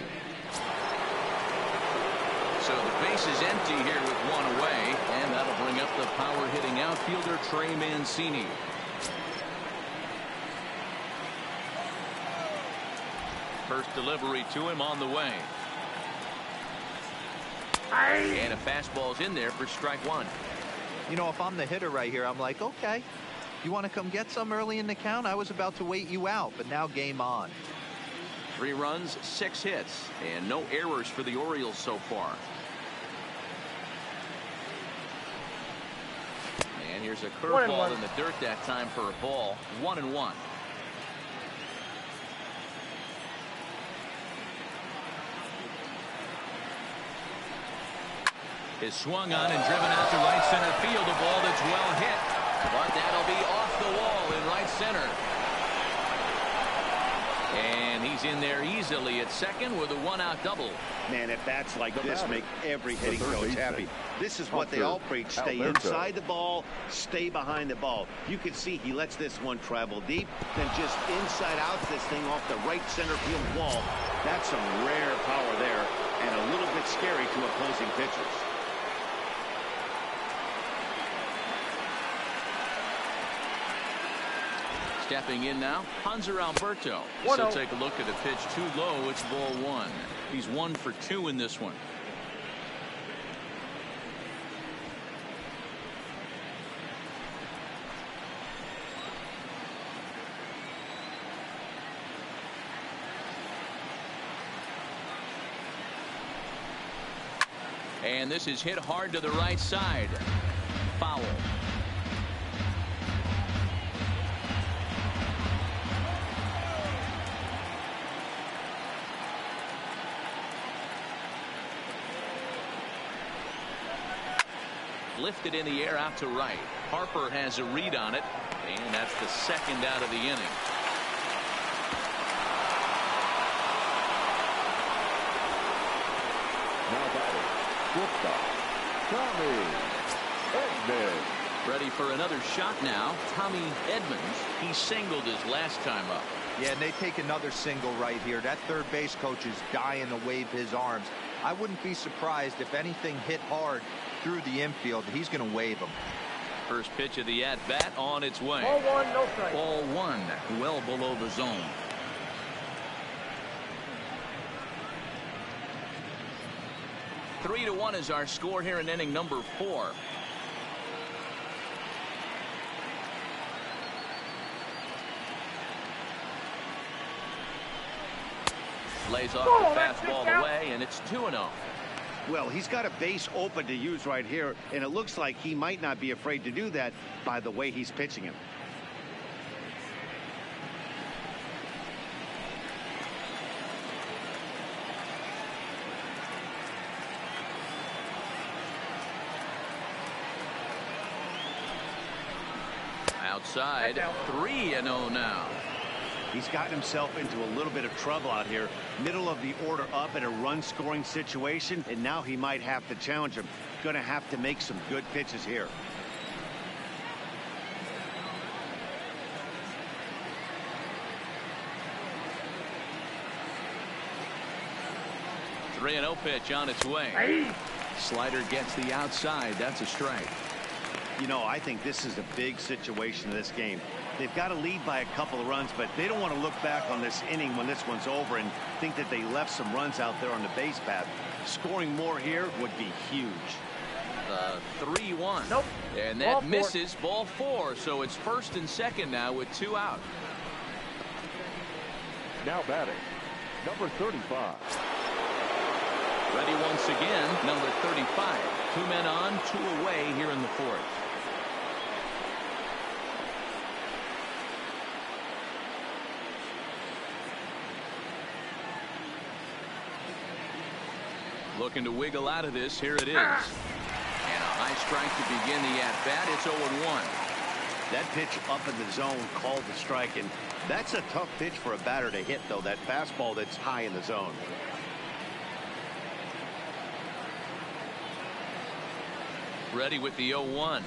So the base is empty here with 1 away, and that'll bring up the power-hitting outfielder Trey Mancini. First delivery to him on the way. And a fastball's in there for strike 1. You know, if I'm the hitter right here, I'm like, okay, you want to come get some early in the count? I was about to wait you out, but now game on. 3 runs, 6 hits, and no errors for the Orioles so far. And here's a curveball in the dirt that time for a ball. 1-1. Is swung on and driven out to right center field. A ball that's well hit, but that'll be off the wall in right center. And he's in there easily at second with a 1-out double. Man, at bats like this make every hitting coach happy. This is what they all preach. Stay inside the ball, stay behind the ball. You can see he lets this one travel deep, then just inside out this thing off the right center field wall. That's some rare power there, and a little bit scary to opposing pitchers. Stepping in now, Hanser Alberto. So take a look at a pitch too low. It's ball 1. He's 1 for 2 in this one. And this is hit hard to the right side. Foul. Lifted in the air out to right. Harper has a read on it, and that's the second out of the inning. Now batting, shortstop, Tommy Edmonds. Ready for another shot now. Tommy Edmonds. He singled his last time up. Yeah, and they take another single right here. That third base coach is dying to wave his arms. I wouldn't be surprised if anything hit hard through the infield. He's going to wave them. First pitch of the at-bat on its way. Ball 1, no strike. Ball 1, well below the zone. Three to 1 is our score here in inning number 4. Lays off the fastball away, and it's 2-0. Well, he's got a base open to use right here, and it looks like he might not be afraid to do that by the way he's pitching him. Outside, 3-0 now. He's gotten himself into a little bit of trouble out here. Middle of the order up in a run-scoring situation, and now he might have to challenge him. Going to have to make some good pitches here. The 3-0 pitch on its way. Slider gets the outside. That's a strike. You know, I think this is a big situation in this game. They've got to lead by a couple of runs, but they don't want to look back on this inning when this one's over and think that they left some runs out there on the base path. Scoring more here would be huge. 3-1. Nope. And that misses. Ball 4. So it's first and second now with 2 out. Now batting, number 35. Ready once again, number 35. 2 men on, 2 away here in the 4th. Looking to wiggle out of this. Here it is. And a high strike to begin the at-bat. It's 0-1. That pitch up in the zone called the strike, and that's a tough pitch for a batter to hit, though, that fastball that's high in the zone. Ready with the 0-1.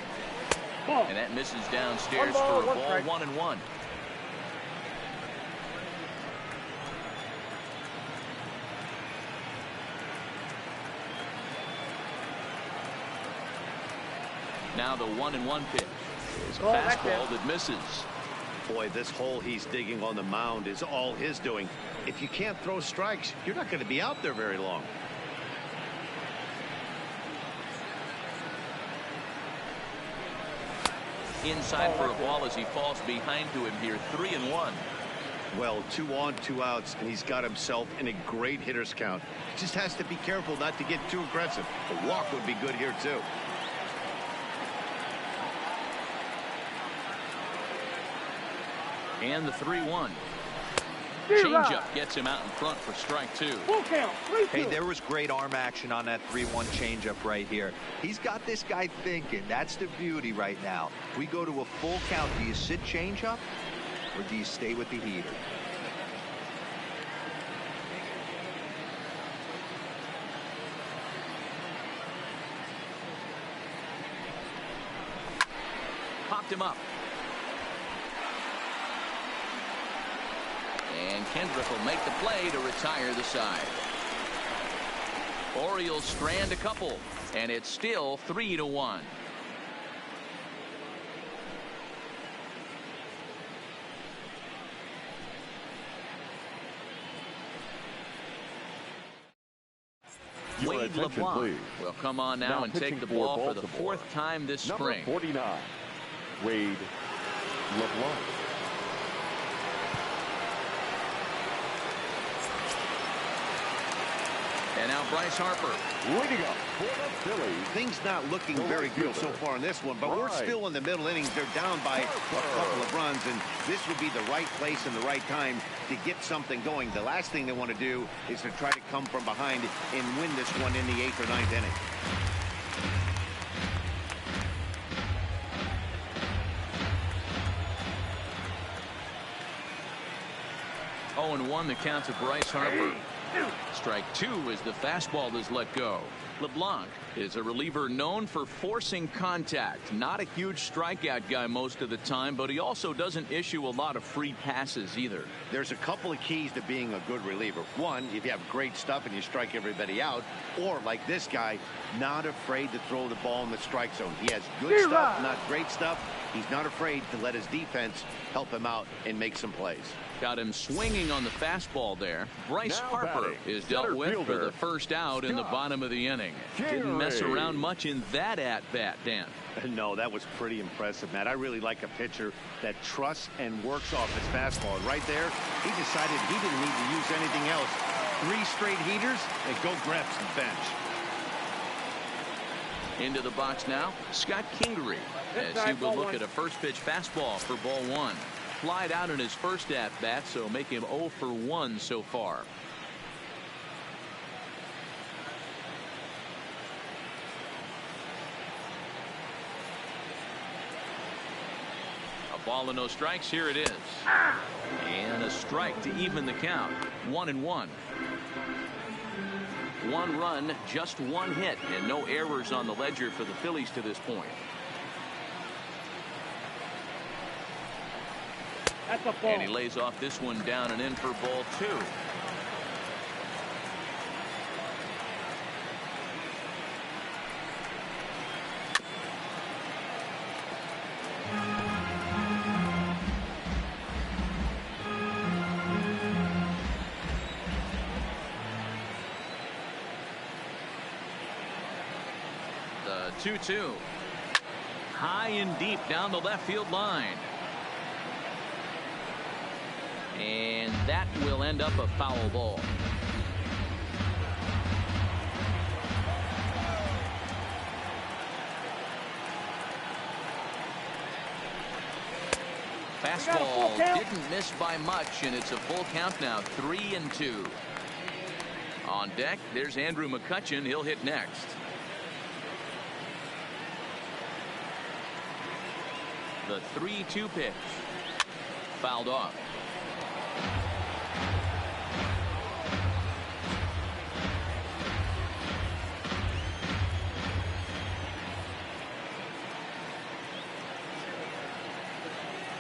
And that misses downstairs One ball, for a ball. one 1-1. Now the 1-1 pitch is a fastball that misses. Boy, this hole he's digging on the mound is all his doing. If you can't throw strikes, you're not going to be out there very long. Inside for a ball as he falls behind to him here. 3-1. Well, 2 on, 2 outs, and he's got himself in a great hitter's count. Just has to be careful not to get too aggressive. A walk would be good here, too. And the 3-1. Changeup gets him out in front for strike 2. Full count. 3-2. Hey, there was great arm action on that 3-1 changeup right here. He's got this guy thinking. That's the beauty right now. If we go to a full count, do you sit changeup or do you stay with the heater? Popped him up. And Kendrick will make the play to retire the side. Orioles strand a couple, and it's still 3-1. Wade LeBlanc will come on now and take the ball for the 4th time this spring. Number 49, Wade LeBlanc. And now Bryce Harper. Leading up for the Phillies. Things not looking very good so far in this one, but we're still in the middle innings. They're down by a couple of runs, and this would be the right place and the right time to get something going. The last thing they want to do is to try to come from behind and win this one in the 8th or 9th inning. Oh, and 1 the count to Bryce Harper. Strike 2 as the fastball is let go. LeBlanc is a reliever known for forcing contact. Not a huge strikeout guy most of the time, but he also doesn't issue a lot of free passes either. There's a couple of keys to being a good reliever. One, if you have great stuff and you strike everybody out, or like this guy, not afraid to throw the ball in the strike zone. He has good stuff, not great stuff. He's not afraid to let his defense help him out and make some plays. Got him swinging on the fastball there. Bryce Harper is dealt with for the first out in the bottom of the inning. Didn't mess around much in that at-bat, Dan. No, that was pretty impressive, Matt. I really like a pitcher that trusts and works off his fastball. And right there, he decided he didn't need to use anything else. 3 straight heaters and go grab some bench. Into the box now, Scott Kingery, as he will look at a first pitch fastball for ball one. Flied out in his first at bat, so make him 0 for 1 so far. A ball and no strikes. Here it is. And a strike to even the count. 1-1. One run, just one hit, and no errors on the ledger for the Phillies to this point. That's a ball. And he lays off this one down and in for ball two. The 2-2. High and deep down the left field line. And that will end up a foul ball. Fastball didn't miss by much, and it's a full count now. 3-2. On deck, there's Andrew McCutchen. He'll hit next. The 3-2 pitch. Fouled off.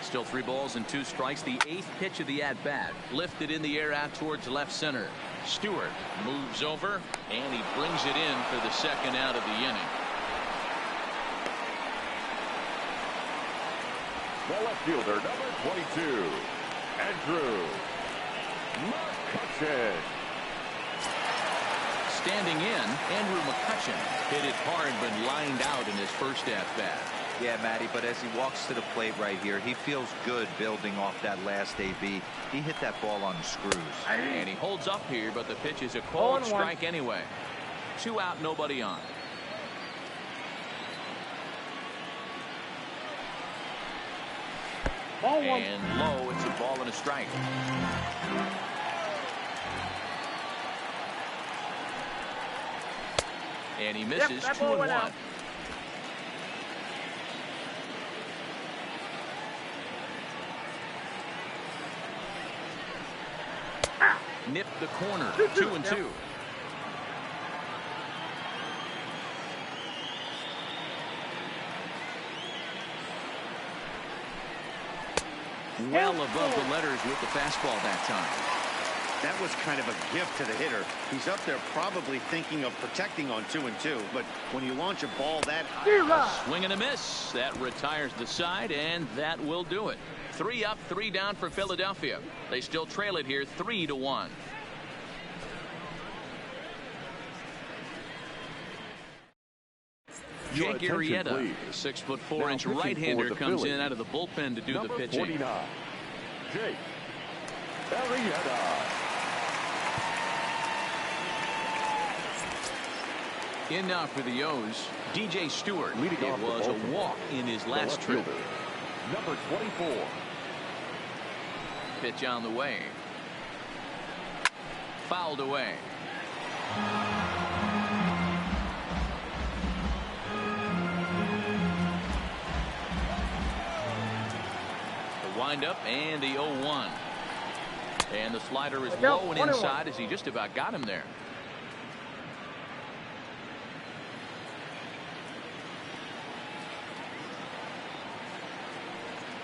Still 3 balls and 2 strikes. The 8th pitch of the at bat. Lifted in the air out towards left center. Stewart moves over, and he brings it in for the second out of the inning. The left fielder, number 22, Andrew McCutchen. Standing in, Andrew McCutchen hit it hard but lined out in his first at bat. Yeah, Matty, but as he walks to the plate right here, he feels good building off that last AB. He hit that ball on the screws. And he holds up here, but the pitch is a cold strike anyway. 2 out, nobody on. And low, it's a ball and a strike. And he misses. 2-1. Nipped the corner. 2-2. Well above the letters with the fastball that time. That was kind of a gift to the hitter. He's up there probably thinking of protecting on 2-2, but when you launch a ball that high, a swing and a miss. That retires the side, and that will do it. 3 up, 3 down for Philadelphia. They still trail it here 3-1. Jake Arrieta, 6'4" right-hander, comes in out of the bullpen to do the pitching. 49, Jake Arrieta. In now for the O's, DJ Stewart. Leading it off was a walk in his last trip. Fielder, number 24. Pitch on the way. Fouled away. The windup and the 0-1. And the slider is low and inside as he just about got him there.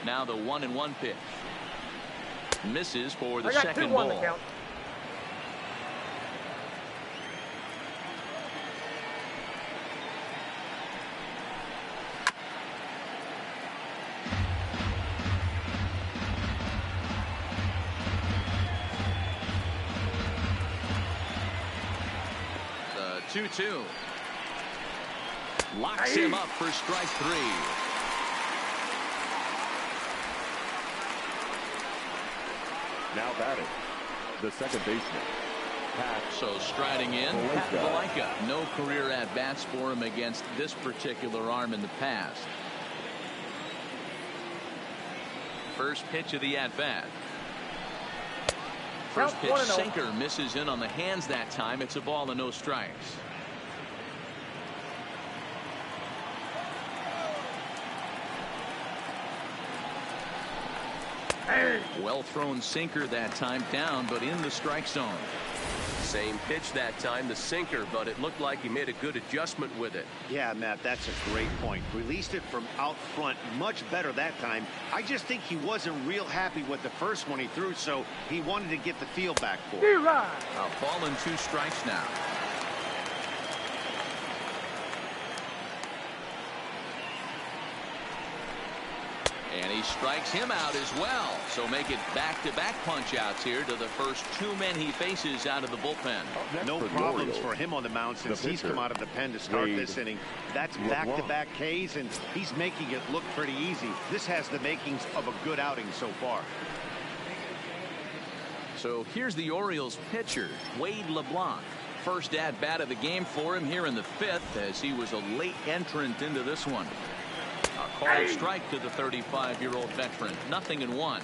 Now the 1-1 pitch. Misses for the second ball. The 2-2. Locks him up for strike 3. Now batting, the second baseman, So striding in, Pat Valaika. No career at-bats for him against this particular arm in the past. First pitch of the at-bat. First pitch sinker misses in on the hands that time. It's a ball and no strikes. Well thrown sinker that time, down but in the strike zone. Same pitch that time, the sinker, but it looked like he made a good adjustment with it. Yeah, Matt, that's a great point. Released it from out front much better that time. I just think he wasn't real happy with the first one he threw, so he wanted to get the feel back for it. A ball and 2 strikes now. And he strikes him out as well. So make it back-to-back punch-outs here to the first 2 men he faces out of the bullpen. No problems for him on the mound since he's come out of the pen to start this inning. That's back-to-back Ks, and he's making it look pretty easy. This has the makings of a good outing so far. So here's the Orioles pitcher, Wade LeBlanc. First at-bat of the game for him here in the 5th, as he was a late entrant into this one. A called strike to the 35-year-old veteran. 0-1.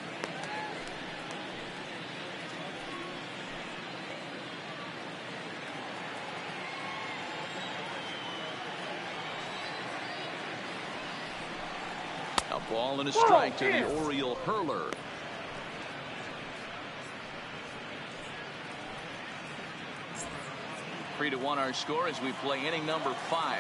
A ball and a strike to the Oriole hurler. Three to 1 our score as we play inning number 5.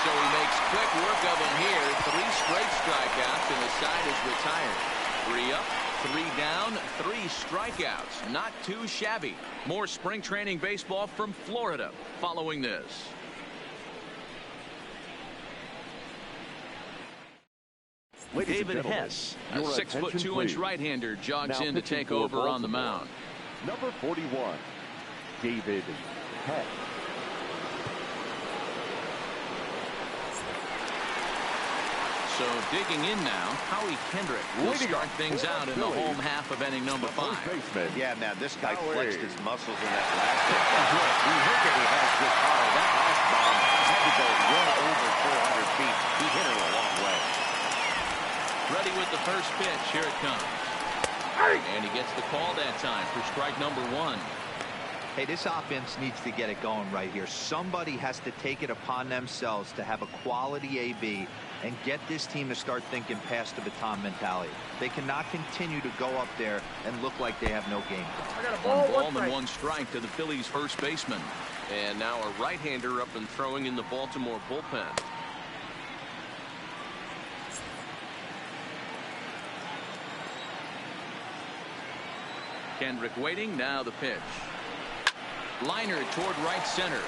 So he makes quick work of him here. 3 straight strikeouts, and the side is retired. 3 up, 3 down, 3 strikeouts. Not too shabby. More spring training baseball from Florida following this. David Hess, a 6'2" right-hander, jogs in to take over on the mound. Number 41, David Hess. So digging in now, Howie Kendrick will start things out in the home half of inning number 5. Yeah, man, this guy flexed his muscles in that last hit. We look at he has good power. That last bomb had to go well over 400 feet. He hit it a long way. Ready with the first pitch. Here it comes. And he gets the call that time for strike number 1. Hey, this offense needs to get it going right here. Somebody has to take it upon themselves to have a quality AB and get this team to start thinking past the baton mentality. They cannot continue to go up there and look like they have no game. One ball and 1 strike to the Phillies first baseman. And now a right-hander up and throwing in the Baltimore bullpen. Kendrick waiting. Now the pitch. Liner toward right center.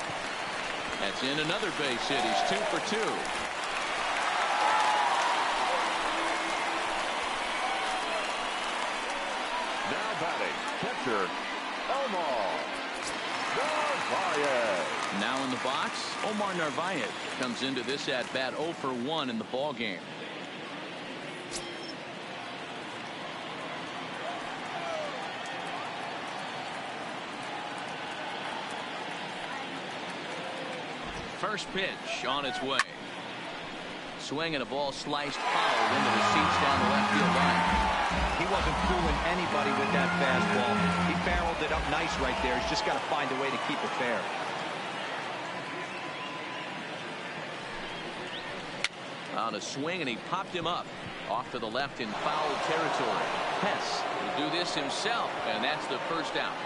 That's in another base hit. He's 2 for 2. Now batting, catcher Omar Narvaez. Now in the box, Omar Narvaez comes into this at bat 0 for 1 in the ball game. First pitch on its way. Swing and a ball sliced foul into the seats down the left field line. He wasn't fooling anybody with that fastball. He barreled it up nice right there. He's just got to find a way to keep it fair. On a swing, and he popped him up off to the left in foul territory. Hess will do this himself, and that's the first out.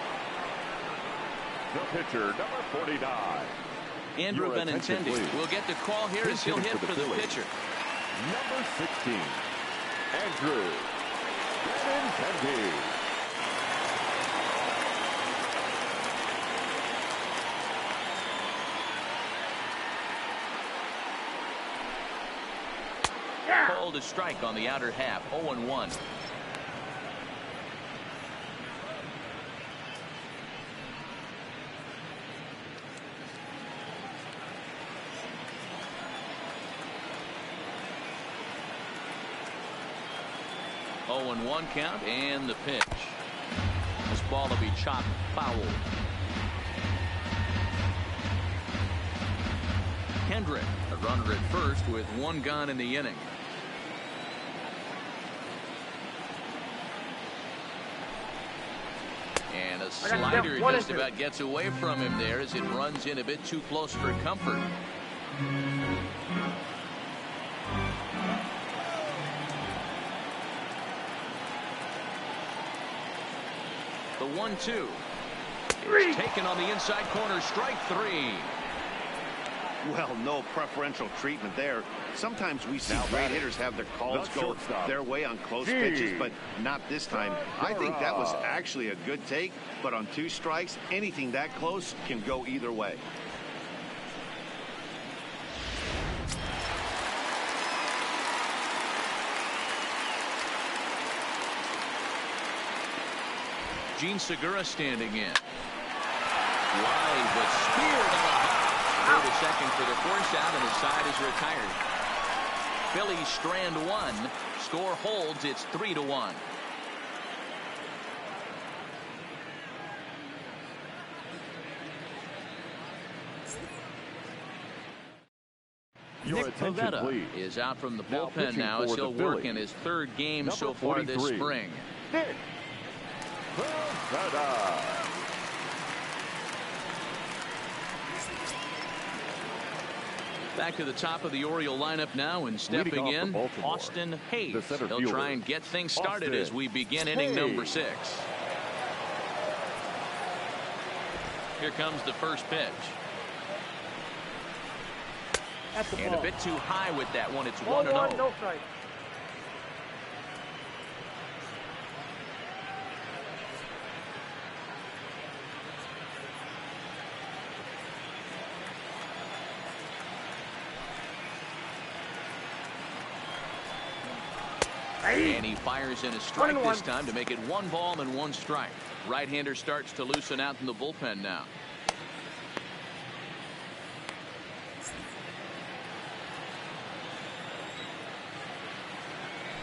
The pitcher, number 49. Andrew Benintendi will get the call here as he'll hit for the pitcher. Number 16, Andrew Benintendi. Called a strike on the outer half. 0-1. 0-1 count and the pitch. This ball will be chopped foul. Hendrick, a runner at first with one gone in the inning. And a slider just about gets away from him there as it runs in a bit too close for comfort. The 1-2. It's taken on the inside corner. Strike three. Well, no preferential treatment there. Sometimes we see great hitters have their calls go their way on close pitches, but not this time. I think that was actually a good take, but on 2 strikes, anything that close can go either way. Gene Segura standing in. Line, but speared on a hop. Throw to second for the force out, and the side is retired. Phillies strand 1. Score holds. It's 3-1. Nick Pivetta is out from the bullpen now as he'll work in his 3rd game so far this spring. Back to the top of the Oriole lineup now, and stepping in, Austin Hayes. He'll try and get things started as we begin inning number 6. Here comes the first pitch. And a bit too high with that one. It's 1-0. No strike. And he fires in a strike this time to make it 1 ball and 1 strike. Right-hander starts to loosen out in the bullpen now.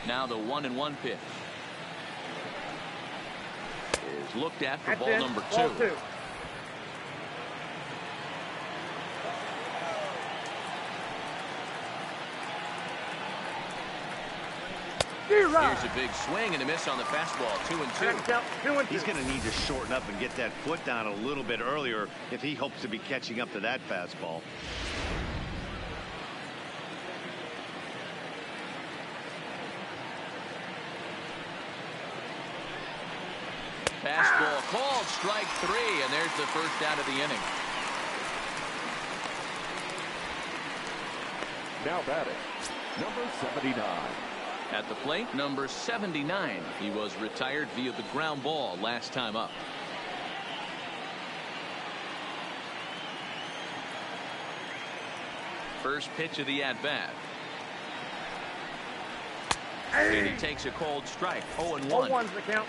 Now the 1-1 pitch is looked at for ball number 2. Here's a big swing and a miss on the fastball. 2-2. He's going to need to shorten up and get that foot down a little bit earlier if he hopes to be catching up to that fastball. Fastball called, strike 3, and there's the first out of the inning. Now batting, number 79. At the plate, number 79. He was retired via the ground ball last time up. First pitch of the at-bat. And he takes a cold strike. 0-1. 0-1's the count.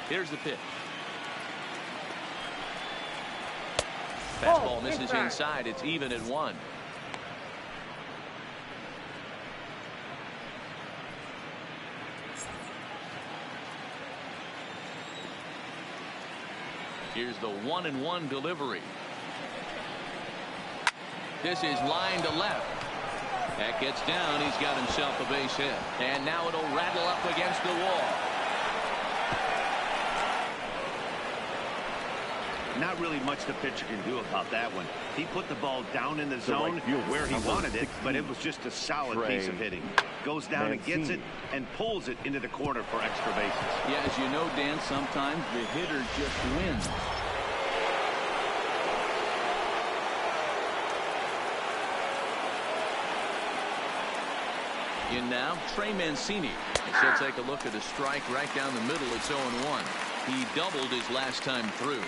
Here's the pitch. Fastball misses inside. It's even at 1. Here's the 1-1 delivery. This is line to left. That gets down. He's got himself a base hit. And now it'll rattle up against the wall. Not really much the pitcher can do about that one. He put the ball down in the zone where he wanted it, but it was just a solid piece of hitting. Goes down and gets it and pulls it into the corner for extra bases. Yeah, as you know, Dan, sometimes the hitter just wins. In now, Trey Mancini. So take a look at a strike right down the middle. It's 0-1. He doubled his last time through.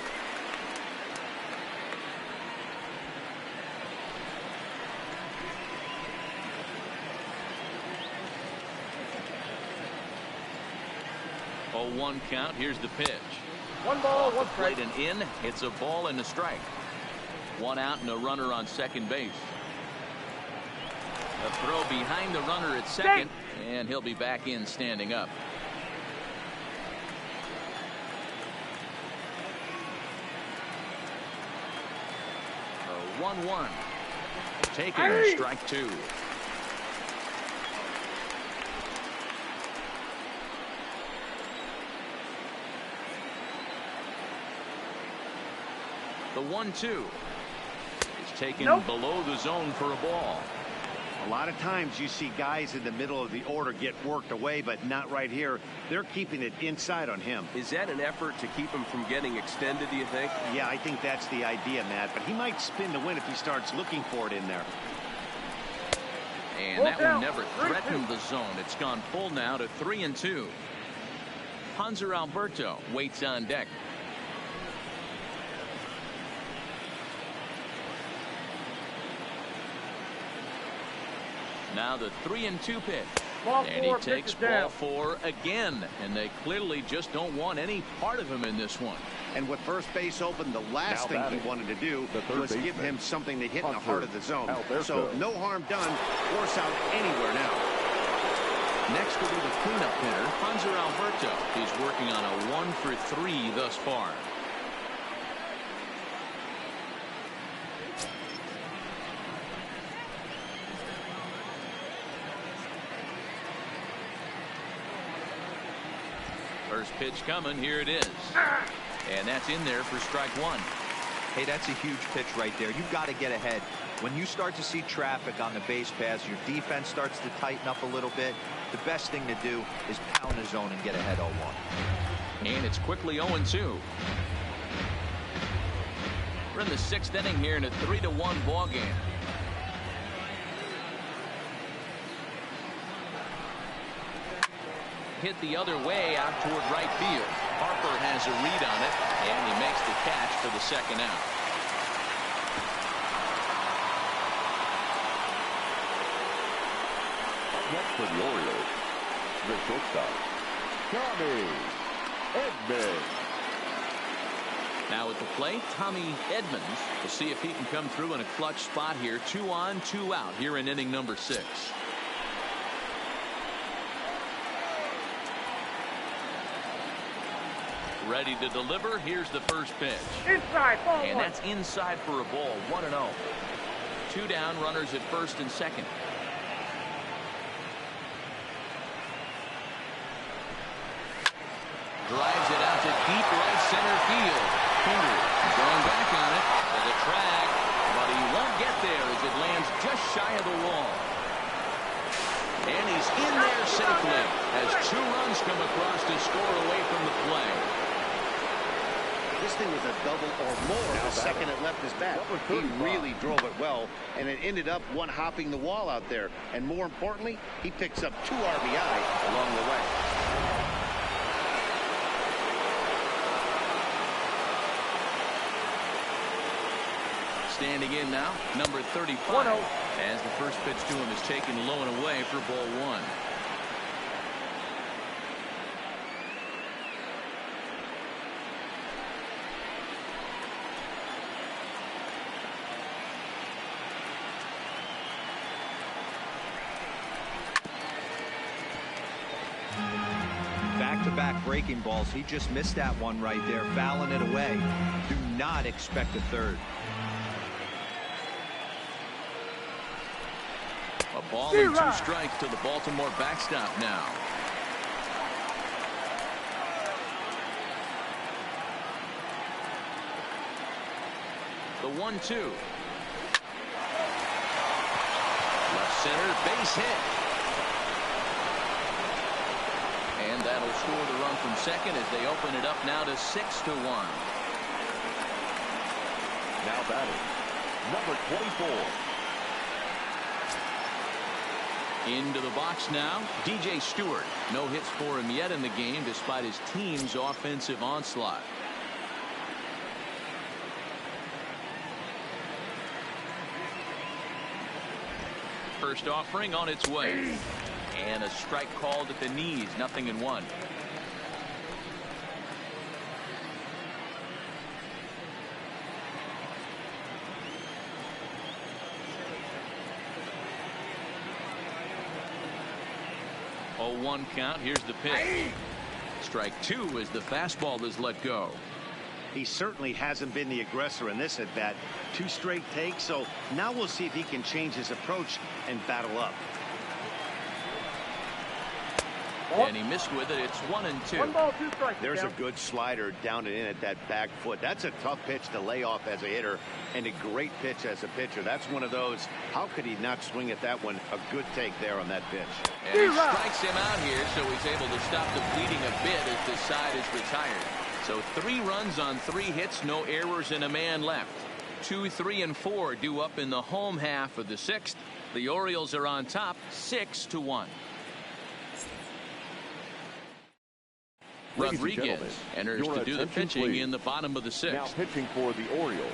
Oh, 1 count. Here's the pitch. 1 ball, Off 1 the strike. plate and in. It's a ball and a strike. 1 out and a runner on second base. A throw behind the runner at second, and he'll be back in standing up. A 1-1. Taking strike 2. The 1-2 is taken below the zone for a ball. A lot of times you see guys in the middle of the order get worked away, but not right here. They're keeping it inside on him. Is that an effort to keep him from getting extended, do you think? Yeah, I think that's the idea, Matt. But he might spin to win if he starts looking for it in there. And that one never threatened the zone. It's gone full now to 3-2. Hanser Alberto waits on deck. Now the 3-2 pitch. And he takes ball 4 again. And they clearly just don't want any part of him in this one. And with first base open, the last thing he wanted to do was give him something to hit in the heart of the zone. So no harm done. Force out anywhere now. Next will be the cleanup hitter, Hanser Alberto. He's working on a 1 for 3 thus far. First pitch coming. Here it is. And that's in there for strike 1. Hey, that's a huge pitch right there. You've got to get ahead. When you start to see traffic on the base pass, your defense starts to tighten up a little bit. The best thing to do is pound the zone and get ahead 0-1. And it's quickly 0-2. We're in the 6th inning here in a 3-1 ball game. Hit the other way out toward right field. Harper has a read on it, and he makes the catch for the second out. Next for the Orioles, the shortstop, Tommy Edmonds. Now at the plate, Tommy Edmonds. We'll see if he can come through in a clutch spot here. 2 on, 2 out here in inning number 6. Ready to deliver. Here's the first pitch. Inside, ball 1. And that's inside for a ball. 1-0. 2 down, runners at first and second. Drives it out to deep right center field. Kinder going back on it for the track, but he won't get there as it lands just shy of the wall. And he's in there safely as 2 runs come across to score away from the play. This thing was a double or more the second it left his bat. He really drove it well, and it ended up one-hopping the wall out there. And more importantly, he picks up 2 RBI along the way. Standing in now, number 35. As the first pitch to him is taken low and away for ball 1. Back-to-back breaking balls. He just missed that one right there, fouling it away. Do not expect a third. A ball and 2 strikes to the Baltimore backstop now. The 1-2. Left center, base hit. And that'll score the run from second as they open it up now to 6-1. Now batting, number 24. Into the box now, DJ Stewart. No hits for him yet in the game despite his team's offensive onslaught. First offering on its way. And a strike called at the knees. 0-1. 0-1 count. Here's the pitch. Strike two as the fastball is let go. He certainly hasn't been the aggressor in this at bat. 2 straight takes, so now we'll see if he can change his approach and battle up. And he missed with it. It's 1-2. 1 ball, 2 strikes. There's a good slider down and in at that back foot. That's a tough pitch to lay off as a hitter, and a great pitch as a pitcher. That's one of those. How could he not swing at that one? A good take there on that pitch. And he strikes him out here, so he's able to stop the bleeding a bit as the side is retired. So 3 runs on 3 hits, no errors, and a man left. 2, 3, and 4 due up in the home half of the 6th. The Orioles are on top, 6-1. Rodriguez enters to do the pitching in the bottom of the 6th. Now pitching for the Orioles,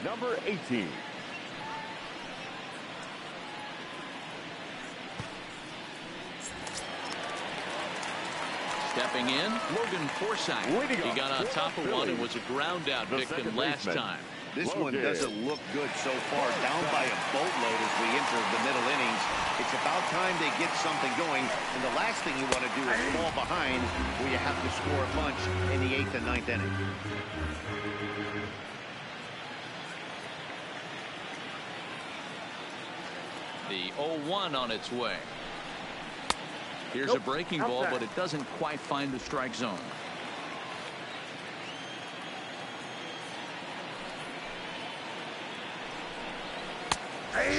number 18. Stepping in, Logan Forsythe. He got on top of one and was a ground out victim last time. This one doesn't look good so far. Down by a boatload as we enter the middle innings. It's about time they get something going. And the last thing you want to do is fall behind where you have to score a bunch in the 8th and 9th inning. The 0-1 on its way. Here's a breaking ball, but it doesn't quite find the strike zone.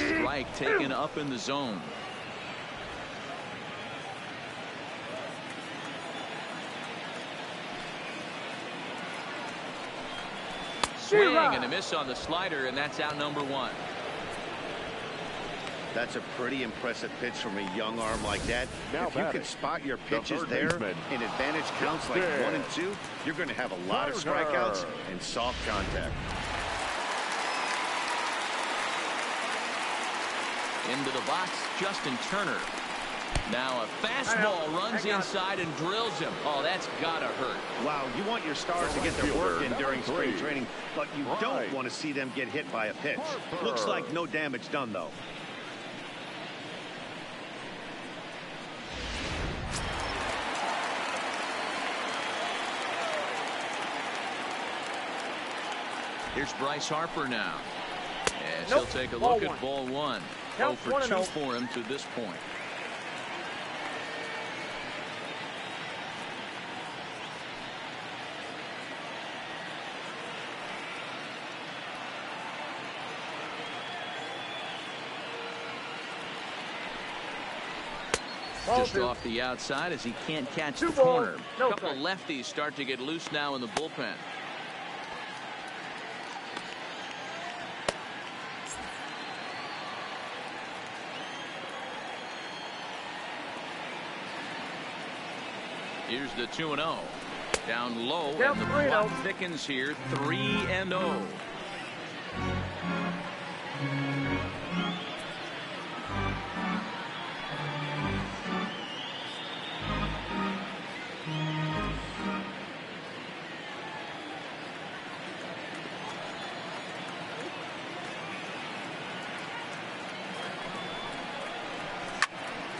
Strike taken up in the zone. Swing and a miss on the slider, and that's out number 1. That's a pretty impressive pitch from a young arm like that. Now if you can spot your pitches there in advantage counts like 1 and 2, you're going to have a lot of strikeouts and soft contact. Into the box, Justin Turner. Now a fastball runs inside and drills him. Oh, that's gotta hurt. Wow, you want your stars to get their work in during spring training, but you don't want to see them get hit by a pitch. Looks like no damage done, though. Here's Bryce Harper now. As he'll take a look at ball 1. 0 for 2 for him to this point. Just off the outside as he can't catch the corner. A couple of lefties start to get loose now in the bullpen. Here's the 2-0. Down low, and the clock thickens here. 3-0.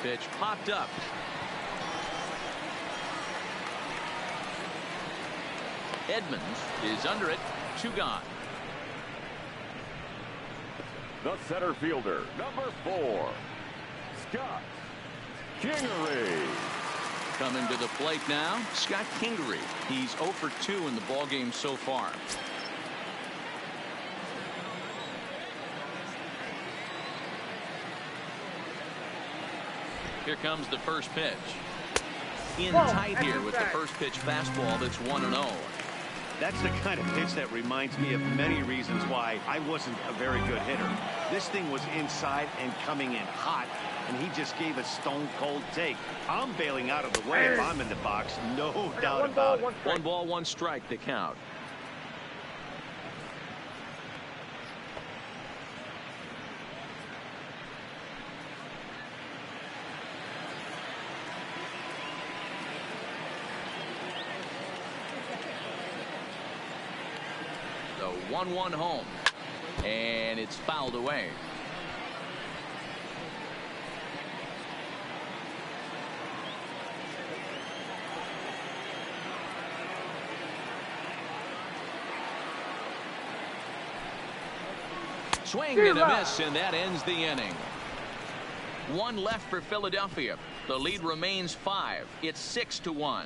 Pitch popped up. Edmonds is under it. 2 gone. The center fielder, number 4, Scott Kingery. Coming to the plate now, Scott Kingery. He's 0 for 2 in the ballgame so far. Here comes the first pitch. In tight here with the first pitch fastball that's 1-0. That's the kind of pitch that reminds me of many reasons why I wasn't a very good hitter. This thing was inside and coming in hot, and he just gave a stone-cold take. I'm bailing out of the way if I'm in the box, no doubt about it. 1 ball, 1 strike to count. The 1-1 home, and it's fouled away. Swing and a miss, and that ends the inning. One left for Philadelphia. The lead remains 5. It's 6-1.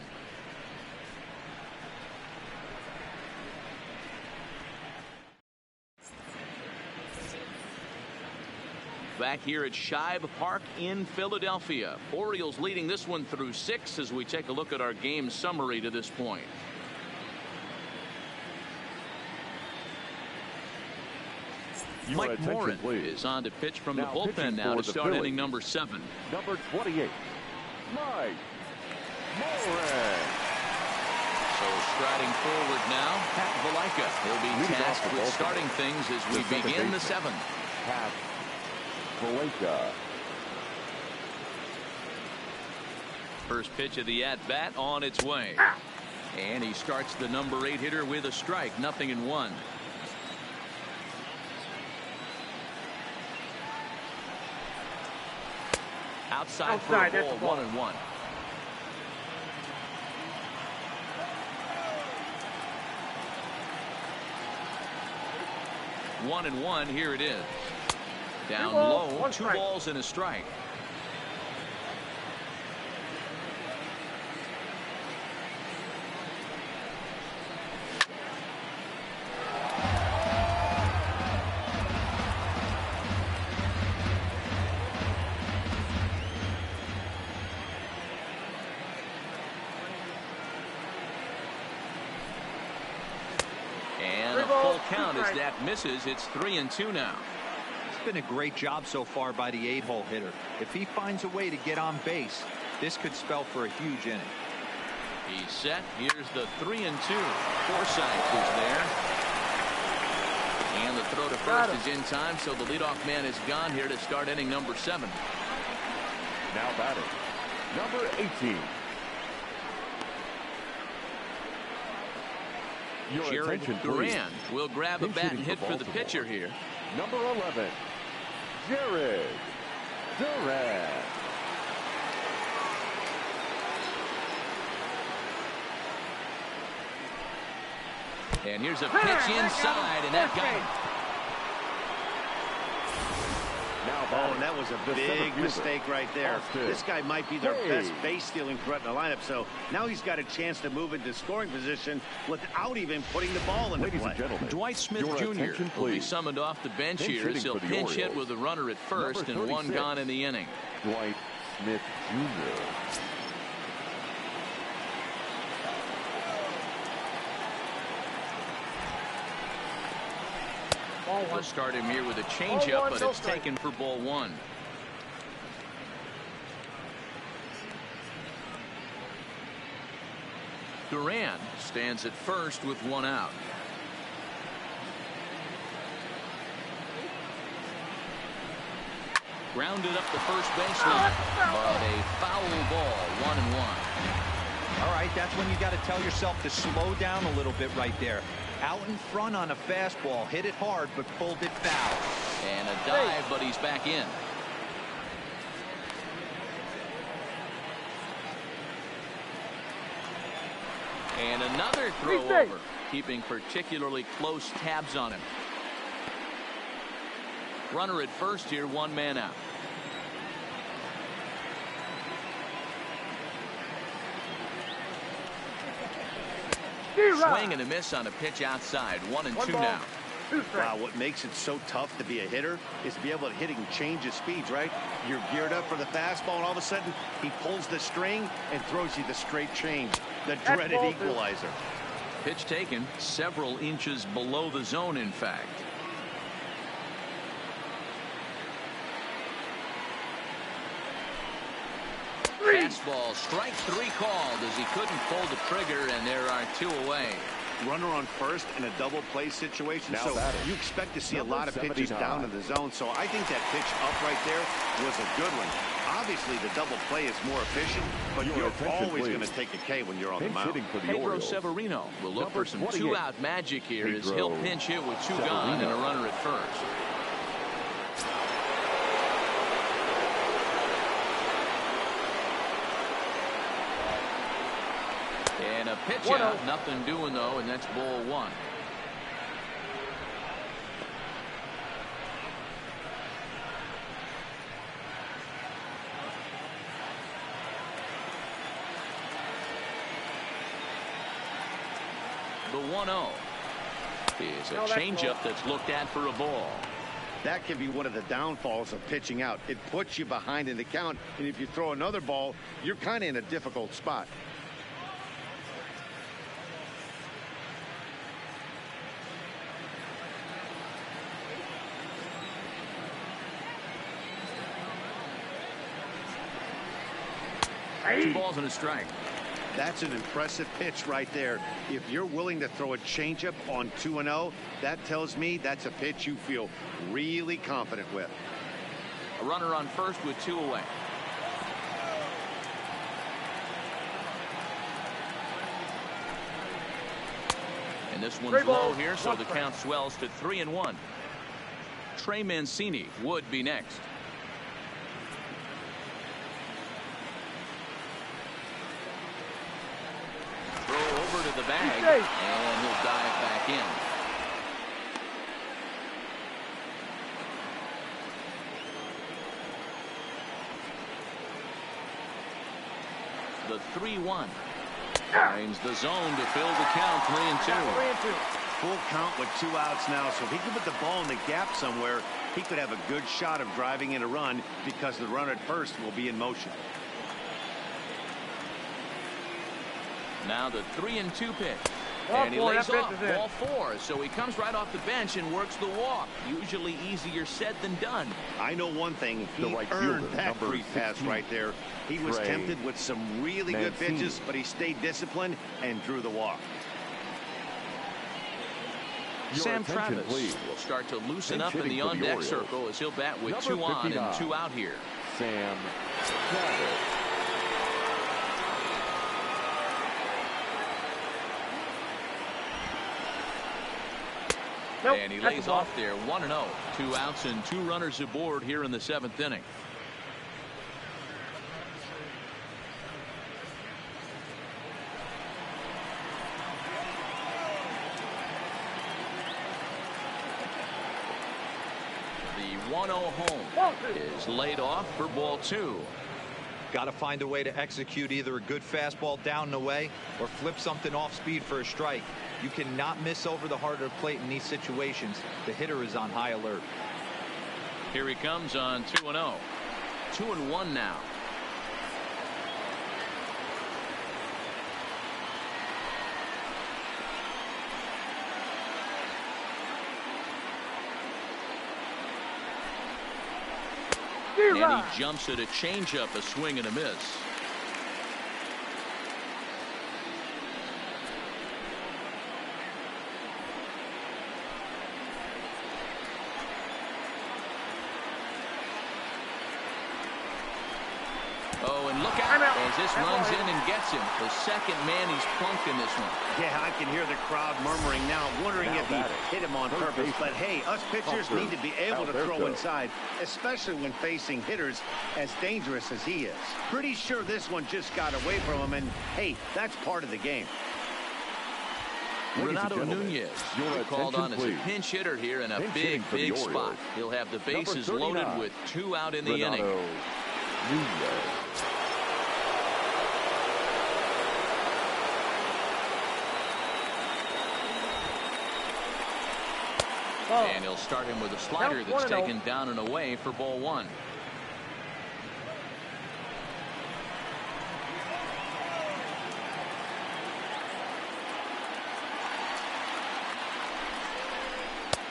Back here at Shibe Park in Philadelphia. Orioles leading this one through 6 as we take a look at our game summary to this point. Mike Morin is on to pitch from the bullpen now to start inning number 7. Number 28, Mike Morin. So striding forward now, Pat Valaika. He'll be tasked with starting things as we begin the 7th. Pat Valaika. First pitch of the at-bat on its way. And he starts the number 8 hitter with a strike. 0-1. Outside for a ball, 1-1. One and one, here it is. Down low, 2 balls and a strike. Count as that misses. It's 3-2 now. It's been a great job so far by the 8-hole hitter. If he finds a way to get on base, this could spell for a huge inning. He's set. Here's the 3-2. Forsythe is there. And the throw to first is in time, so the leadoff man is gone here to start inning number 7. Now batting, number 18. Jared Duran will grab a bat and hit for the pitcher here. Number 11, Jared Duran. And here's a pitch inside, and that got him. Oh, and that was a big mistake right there. This guy might be their best base stealing threat in the lineup, so now he's got a chance to move into scoring position without even putting the ball in the play. Dwight Smith Jr. will be summoned off the bench here as he'll pinch hit with a runner at first and 1 gone in the inning. Dwight Smith Jr. We'll start him here with a changeup, but it's taken for ball 1. Duran stands at first with 1 out. Grounded up the first baseline, but a foul ball, 1-1. All right, that's when you got to tell yourself to slow down a little bit right there. Out in front on a fastball, hit it hard, but pulled it foul. And a dive, but he's back in. And another throw over, keeping particularly close tabs on him. Runner at first here, 1 man out. Swing and a miss on a pitch outside. 1-2 now. Wow, what makes it so tough to be a hitter is to be able to hit and change his speeds, right? You're geared up for the fastball, and all of a sudden he pulls the string and throws you the straight change, the dreaded equalizer. Pitch taken several inches below the zone, in fact. Fastball, strike 3 called as he couldn't pull the trigger, and there are 2 away. Runner on first in a double play situation, so you expect to see a lot of pitches down in the zone. So I think that pitch up right there was a good one. Obviously, the double play is more efficient, but you're always going to take a K when you're on the mound. Pedro Severino will look for some 2-out magic here as he'll pinch hit with 2 gone and a runner at first. And a pitch out, nothing doing though, and that's ball 1. 1-0 is a changeup that's looked at for a ball. That can be one of the downfalls of pitching out. It puts you behind in the count, and if you throw another ball, you're kind of in a difficult spot. Two balls and a strike. That's an impressive pitch right there. If you're willing to throw a changeup on 2-0, that tells me that's a pitch you feel really confident with. A runner on first with 2 away. And this one's low here, so the count swells to 3-1. Trey Mancini would be next. To the bag, and he'll dive back in. The 3-1 finds the zone to fill the count. 3-2. Full count with 2 outs now, so if he can put the ball in the gap somewhere, he could have a good shot of driving in a run because the runner at first will be in motion. Now the 3-2 pitch. And he lays off ball 4, so he comes right off the bench and works the walk. Usually easier said than done. I know one thing, he earned that free pass right there. He was tempted with some really good pitches, but he stayed disciplined and drew the walk. Sam Travis will start to loosen up in the on-deck circle as he'll bat with 2 on and 2 out here. Sam Travis. And he lays off there. 1-0. 2 outs and 2 runners aboard here in the 7th inning. The 1-0 home is laid off for ball 2. Got to find a way to execute either a good fastball down and away or flip something off speed for a strike. You cannot miss over the heart of the plate in these situations. The hitter is on high alert. Here he comes on 2-0. 2-1 now. And he jumps at a changeup, a swing and a miss. Oh, and look out as this runs in and gets him. The second man he's plunked in this one. Yeah, I can hear the crowd murmuring now, wondering if he hit him on purpose. But hey, us pitchers need to be able to throw inside, especially when facing hitters as dangerous as he is. Pretty sure this one just got away from him, and hey, that's part of the game. Renato Nunez called on as a pinch hitter here in a big spot. He'll have the bases loaded with 2 out in the inning. And he'll start him with a slider that's taken down and away for ball 1.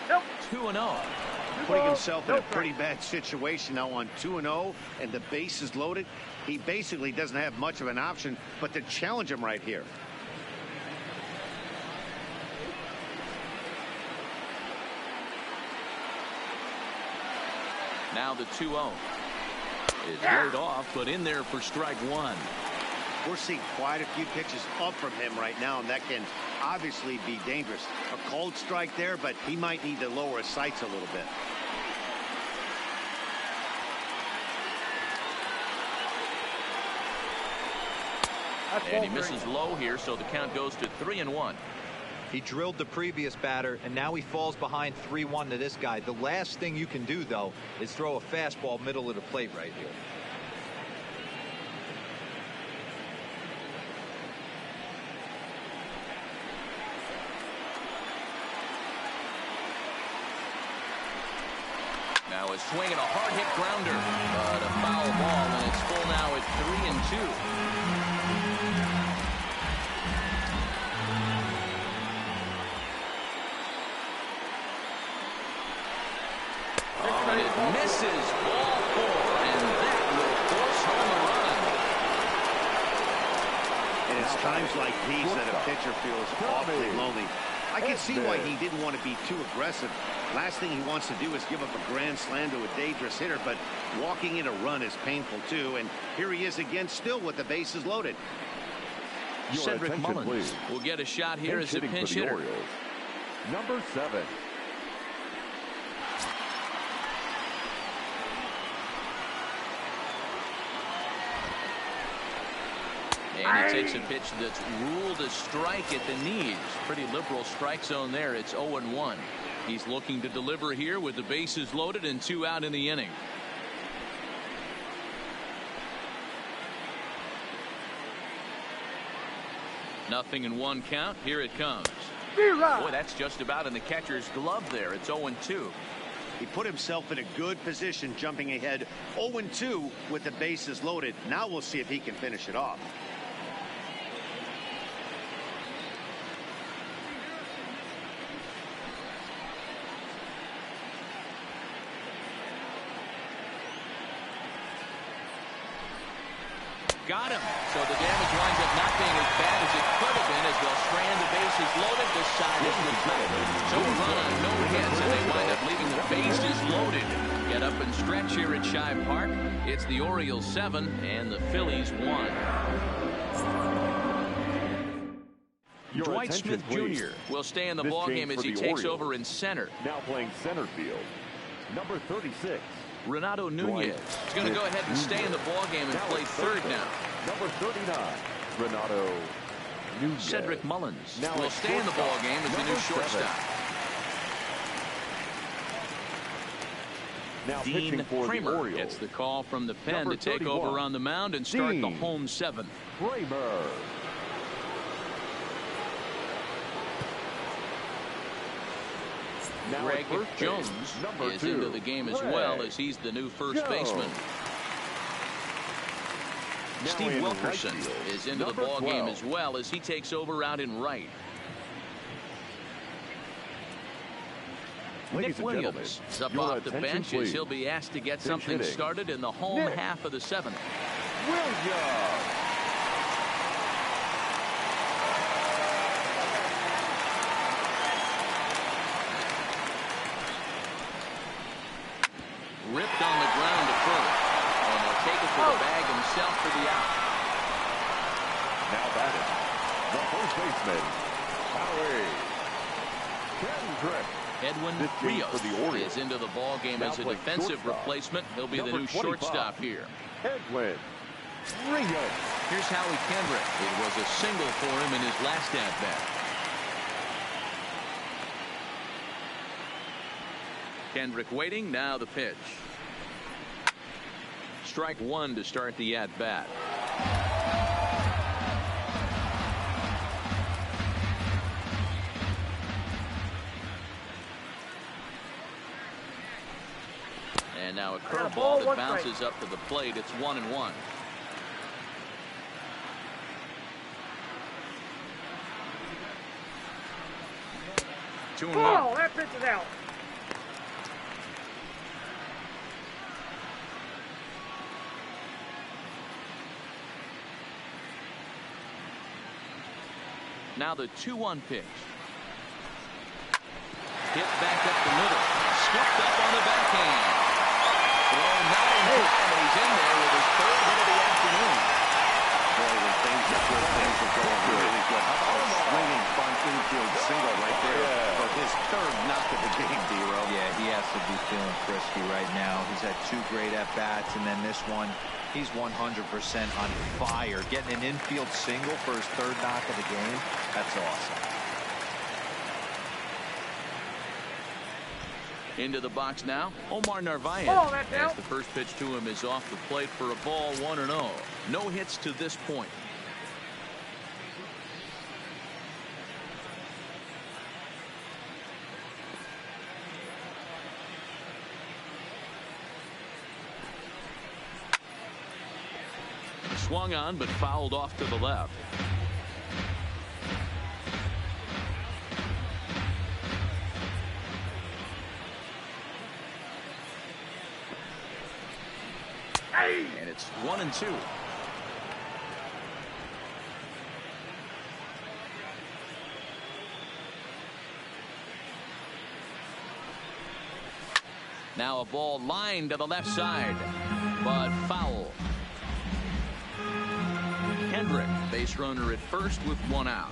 Nope. 2-0. Putting himself in a pretty bad situation now on 2-0 and the base is loaded. He basically doesn't have much of an option but to challenge him right here. Now the 2-0 is laid off, but in there for strike 1. We're seeing quite a few pitches up from him right now, and that can obviously be dangerous. A cold strike there, but he might need to lower his sights a little bit. And he misses low here, so the count goes to 3-1. He drilled the previous batter, and now he falls behind 3-1 to this guy. The last thing you can do, though, is throw a fastball middle of the plate right here. Now a swing and a hard hit grounder, but a foul ball, and it's full now at 3-2. And it misses, ball 4, and that will force home a run. And it's times like these that a pitcher feels awfully lonely. I can see why he didn't want to be too aggressive. Last thing he wants to do is give up a grand slam to a dangerous hitter, but walking in a run is painful too. And here he is again, still with the bases loaded. Cedric Mullins will get a shot here as a pinch hitter. Orioles. Number 7. And he takes a pitch that's ruled a strike at the knees. Pretty liberal strike zone there. It's 0-1. He's looking to deliver here with the bases loaded and 2 out in the inning. Nothing in 1 count. Here it comes. Boy, that's just about in the catcher's glove there. It's 0-2. He put himself in a good position jumping ahead 0-2 with the bases loaded. Now we'll see if he can finish it off. Got him. So the damage winds up not being as bad as it could have been as they'll strand the bases loaded. This side is the top. So a run on no hits, and they wind up leaving the bases loaded. Get up and stretch here at Shive Park. It's the Orioles 7 and the Phillies 1. Dwight Smith Jr. will stay in the ballgame as he takes over in center. Now playing center field. Number 36. Renato Nunez is going to go ahead and stay in the ballgame and play third now. Number 39, Renato Nunez. Cedric Mullins will stay in the ballgame as the new shortstop. Dean Kramer gets the call from the pen to take over on the mound and start the home 7th. Kramer. Greg Jones is into the game as well, as he's the new first baseman. Steve Wilkerson is into the ballgame as well, as he takes over out in right. Nick Williams is up off the bench as he'll be asked to get something started in the home half of the 7th. Williams. Ripped on the ground to first, and he'll take it to the bag himself for the out. Now batting, the first baseman, Kendrick. Edwin Rios is into the ballgame as a defensive replacement. He'll be the new shortstop here. Edwin Rios. Here's Howie Kendrick. It was a single for him in his last at-bat. Kendrick waiting. Now the pitch. Strike 1 to start the at-bat. And now a curveball that bounces up to the plate. It's 1-1. Oh, that pitch is out. Now the 2-1 pitch. Hit back up the middle. Scooped up on the backhand. Throw not in time, and he's in there with his 3rd hit of the afternoon. Boy, when things are good, things are going really good. How about a swinging bunt infield single right there for his 3rd knock of the game, D-Row? Yeah, he has to be feeling frisky right now. He's had 2 great at-bats, and then this one, he's 100% on fire. Getting an infield single for his 3rd knock of the game, that's awesome. Into the box now, Omar Narvaez. As the first pitch to him is off the plate for a ball, 1-0. No hits to this point. swung on but fouled off to the left. And it's 1-2. Now a ball lined to the left side, but foul. Hendrick, base runner at first with one out.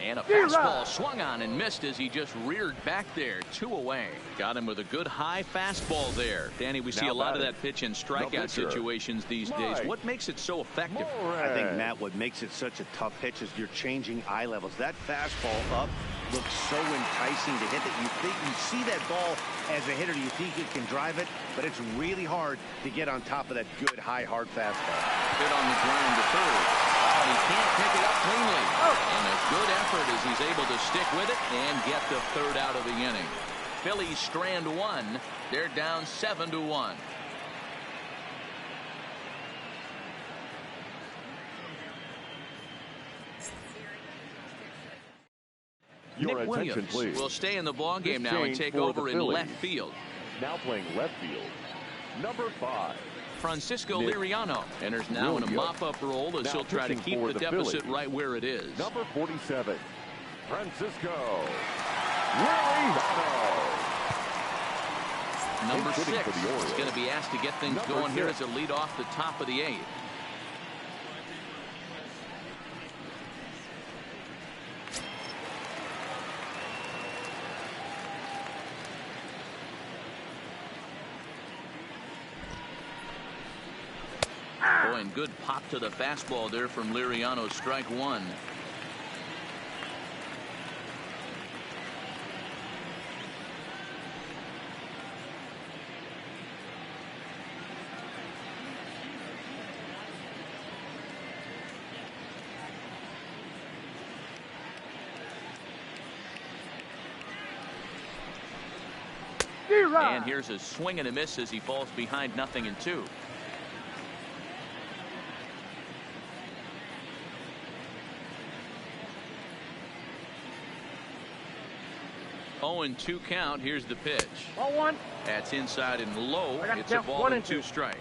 And a fastball swung on and missed as he just reared back there. 2 away. Got him with a good high fastball there. Danny, we see a lot of that pitch in strikeout situations these days. What makes it so effective? I think, Matt, what makes it such a tough pitch is you're changing eye levels. That fastball up looks so enticing to hit that you see that ball as a hitter, you think you can drive it, but it's really hard to get on top of that good high hard fastball. Hit on the ground to third. He can't pick it up cleanly. And a good effort as he's able to stick with it and get the third out of the inning. Phillies strand 1. They're down 7-1. Your Nick attention, Williams please. will stay in the ball game now and take over in left field. Now playing left field, number 5. Francisco Liriano enters now in a mop-up role as he'll try to keep the deficit right where it is. Number 47, Francisco Liriano. Number 6 is going to be asked to get things going here as a lead off the top of the 8th. Boy, and good pop to the fastball there from Liriano. Strike 1. And here's a swing and a miss as he falls behind 0-2. Oh, and 2 count. Here's the pitch. Ball 1. That's inside and low. It's a ball and 2 strikes.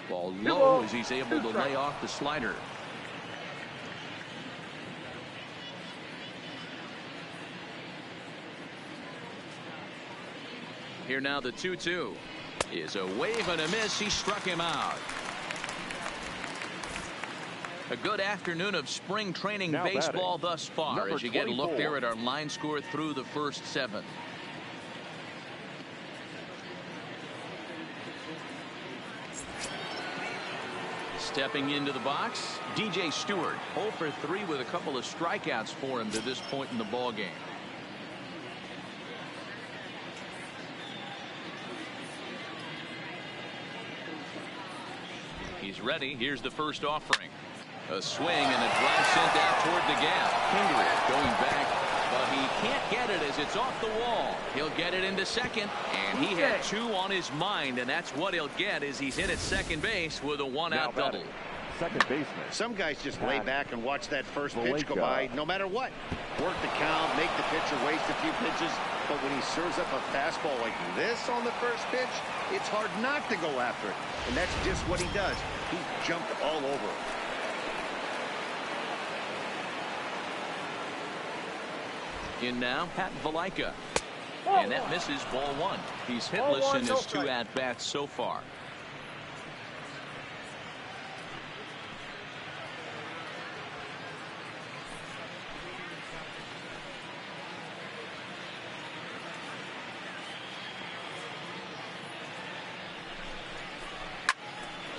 Ball low as he's able to lay off the slider. Here now the 2-2 is a wave and a miss. He struck him out. A good afternoon of spring training baseball thus far as you get a look there at our line score through the first 7. Stepping into the box, DJ Stewart, 0 for 3 with a couple of strikeouts for him to this point in the ball game. He's ready. Here's the first offering. A swing and a drive sent out toward the gap. Hendrick going back, but he can't get it as it's off the wall. He'll get it into second, and he had 2 on his mind, and that's what he'll get as he's hit at second base with a 1-out double. Second baseman. Some guys just lay back and watch that first pitch go by no matter what. Work the count, make the pitcher waste a few pitches, but when he serves up a fastball like this on the first pitch, it's hard not to go after it, and that's just what he does. He jumped all over it. In now, Pat Valaika. And that misses ball 1. He's hitless in his 2 at-bats so far.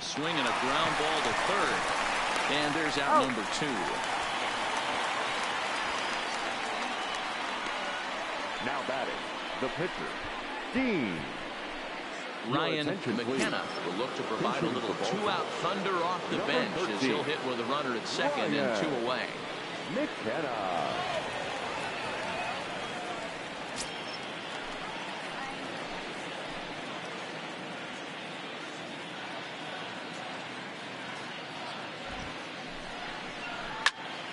Swing and a ground ball to third. And there's out number 2. Now batting, the pitcher, Dean. Ryan McKenna will look to provide a little two-out thunder off the bench as he'll hit with a runner at second and 2 away. McKenna.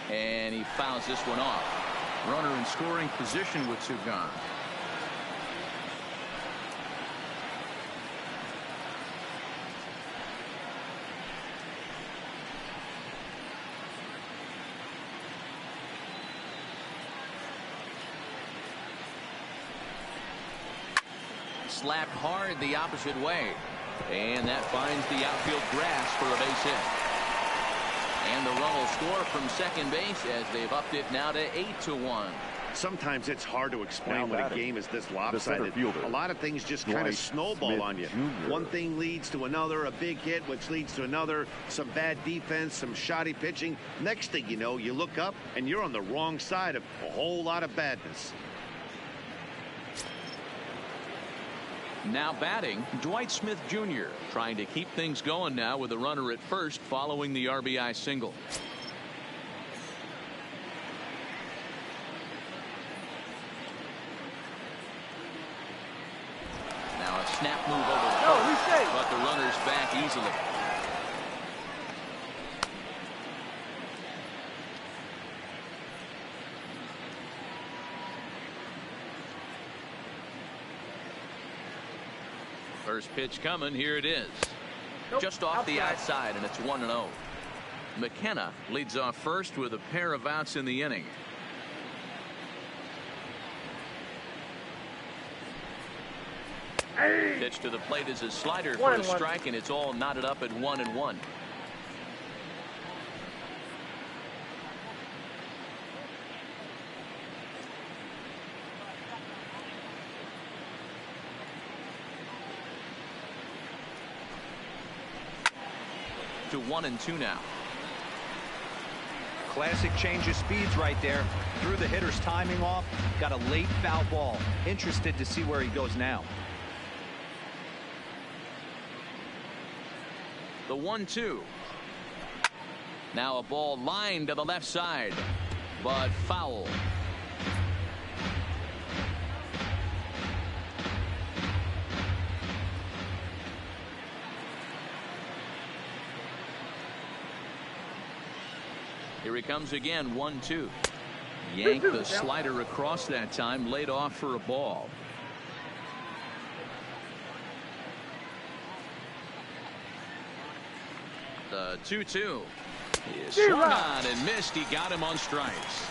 And he fouls this one off. Runner in scoring position with 2 gone. Slapped hard the opposite way. And that finds the outfield grass for a base hit. And the run will score from second base as they've upped it now to 8-1. Sometimes it's hard to explain when a game is this lopsided. A lot of things just kind of snowball on you. One thing leads to another, a big hit, which leads to another, some bad defense, some shoddy pitching. Next thing you know, you look up and you're on the wrong side of a whole lot of badness. Now batting, Dwight Smith Jr. trying to keep things going now with a runner at first following the RBI single. Now a snap move over the first, but the runner's back easily. First pitch coming. Here it is. Just off the outside, and it's 1-0. McKenna leads off first with a pair of outs in the inning. Pitch to the plate is a slider for a strike, and it's all knotted up at 1-1. To 1-2 now. Classic change of speeds right there. Threw the hitter's timing off. Got a late foul ball. Interested to see where he goes now. The 1-2. Now a ball lined to the left side, but foul. Here he comes again. 1-2. Yanked the slider across that time, laid off for a ball. The 2-2 is swung on and missed. He got him on strikes.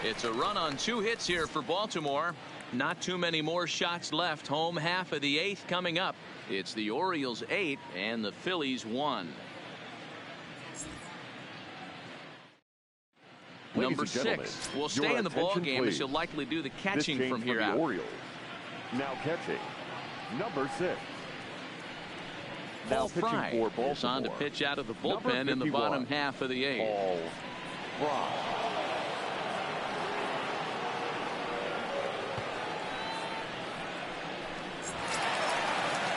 It's a run on 2 hits here for Baltimore. Not too many more shots left. Home half of the 8th coming up. It's the Orioles 8 and the Phillies 1. Number 6 will stay in the ball game as he'll likely do the catching from here out. Orioles. Now catching, number 6. Paul Fry is on to pitch out of the bullpen in the bottom half of the 8th. Paul Fry.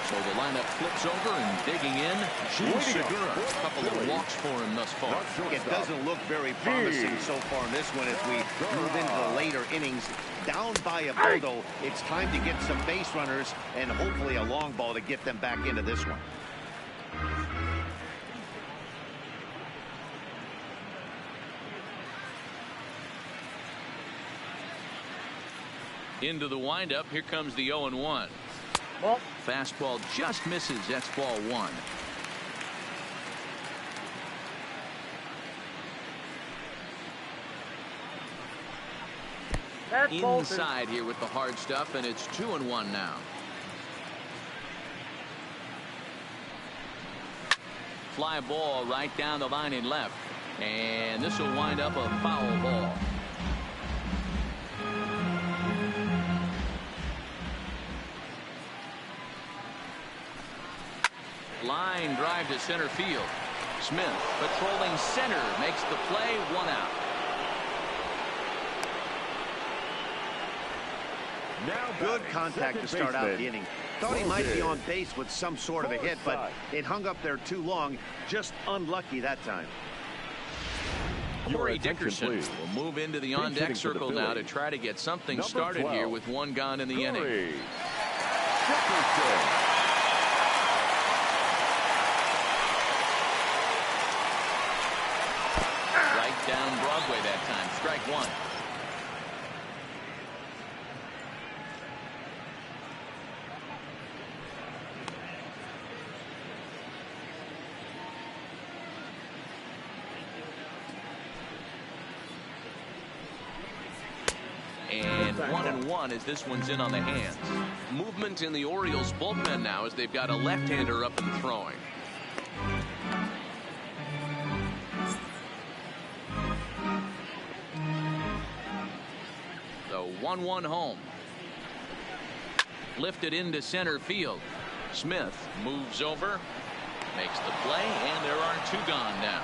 So the lineup flips over and digging in. Gene Segura. A couple of walks for him thus far. It doesn't look very promising so far in this one as we move into the later innings. Down by a ball, though, it's time to get some base runners and hopefully a long ball to get them back into this one. Into the windup. Here comes the 0-1. Fastball just misses. That's ball 1. Inside here with the hard stuff, and it's 2-1 now. Fly ball right down the line in left, and this will wind up a foul ball. Line drive to center field. Smith patrolling center makes the play. 1 out. Now Good contact to start out the inning. Thought he might be on base with some sort of a hit, but it hung up there too long. Just unlucky that time. Corey Dickerson will move into the on-deck circle now to try to get something started here with one gone in the inning. Right down Broadway that time. Strike one. And 1-1 as this one's in on the hands. Movement in the Orioles bullpen now as they've got a left-hander up and throwing. The 1-1 home. Lifted into center field. Smith moves over, makes the play, and there are two gone now.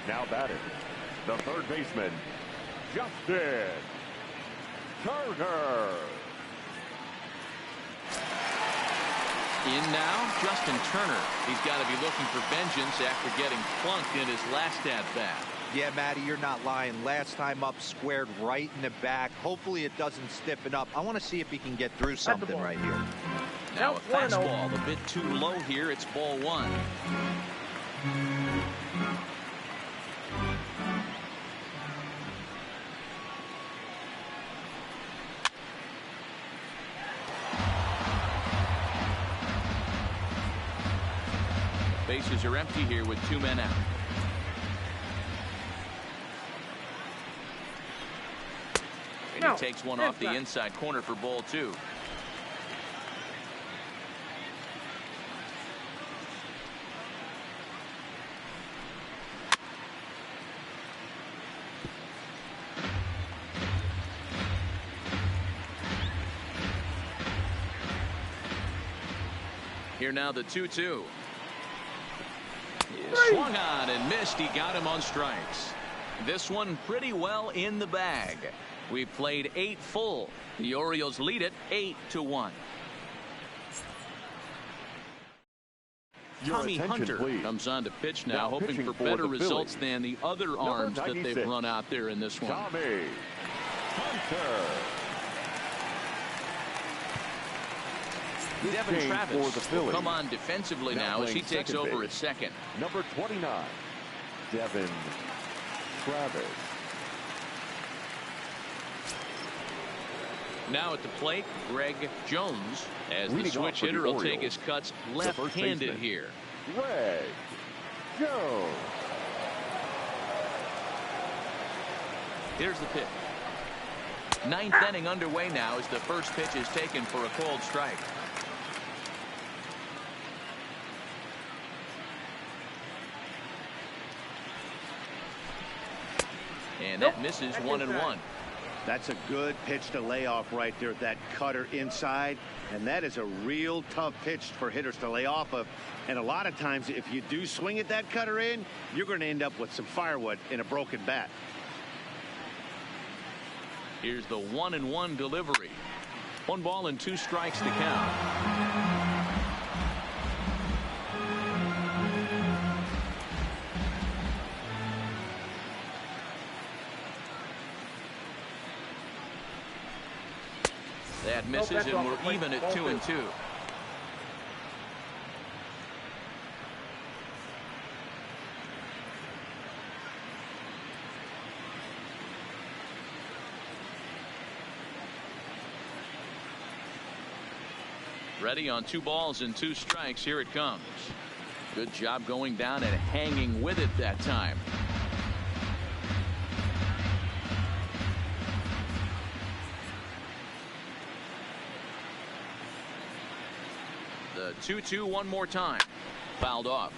Now batting, the third baseman, Justin Turner. In now, Justin Turner. He's got to be looking for vengeance after getting plunked in his last at-bat. Yeah, Matty, you're not lying. Last time up, squared right in the back. Hopefully it doesn't stiffen up. I want to see if he can get through something right here. Now a fastball a bit too low here. It's ball one. Bases are empty here with two men out. And he takes one off the inside corner for ball two. Here now the 2-2. Swung on and missed. He got him on strikes. This one pretty well in the bag. We've played 8 full. The Orioles lead it 8-1. Tommy Hunter comes on to pitch now, hoping for better results than the other arms that they've run out there in this one. Tommy Hunter. Devin Travis will come on defensively now as he takes over at second. Number 29, Devin Travis. Now at the plate, Greg Jones, as the switch hitter will take his cuts left-handed here. Greg Jones. Here's the pitch. Ninth inning underway now as the first pitch is taken for a called strike. And that misses 1-1. That's a good pitch to lay off right there, that cutter inside. And that is a real tough pitch for hitters to lay off of. And a lot of times, if you do swing at that cutter in, you're going to end up with some firewood in a broken bat. Here's the 1-1 delivery. 1 ball and 2 strikes to count. That misses, and we're even at 2-2. Ready on 2 balls and 2 strikes. Here it comes. Good job going down and hanging with it that time. The 2-2 one more time. Fouled off.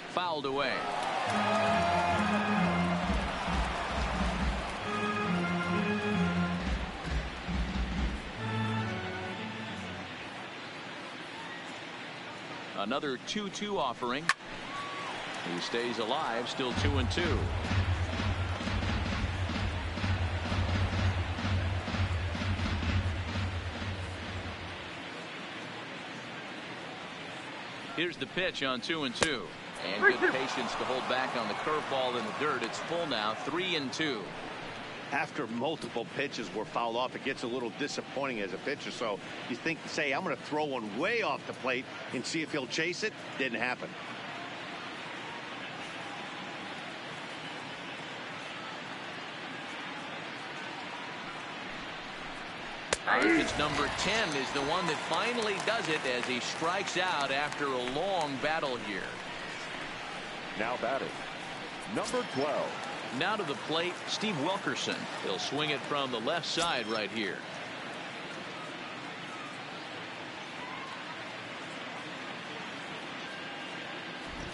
Fouled away. Another 2-2 offering. He stays alive, still 2-2. Here's the pitch on 2-2. And good patience to hold back on the curveball in the dirt. It's full now, 3-2. After multiple pitches were fouled off, it gets a little disappointing as a pitcher. So you think, say, I'm going to throw one way off the plate and see if he'll chase it. Didn't happen. Pitch number 10 is the one that finally does it as he strikes out after a long battle here. Now batting, number 12. Now to the plate, Steve Wilkerson. He'll swing it from the left side right here.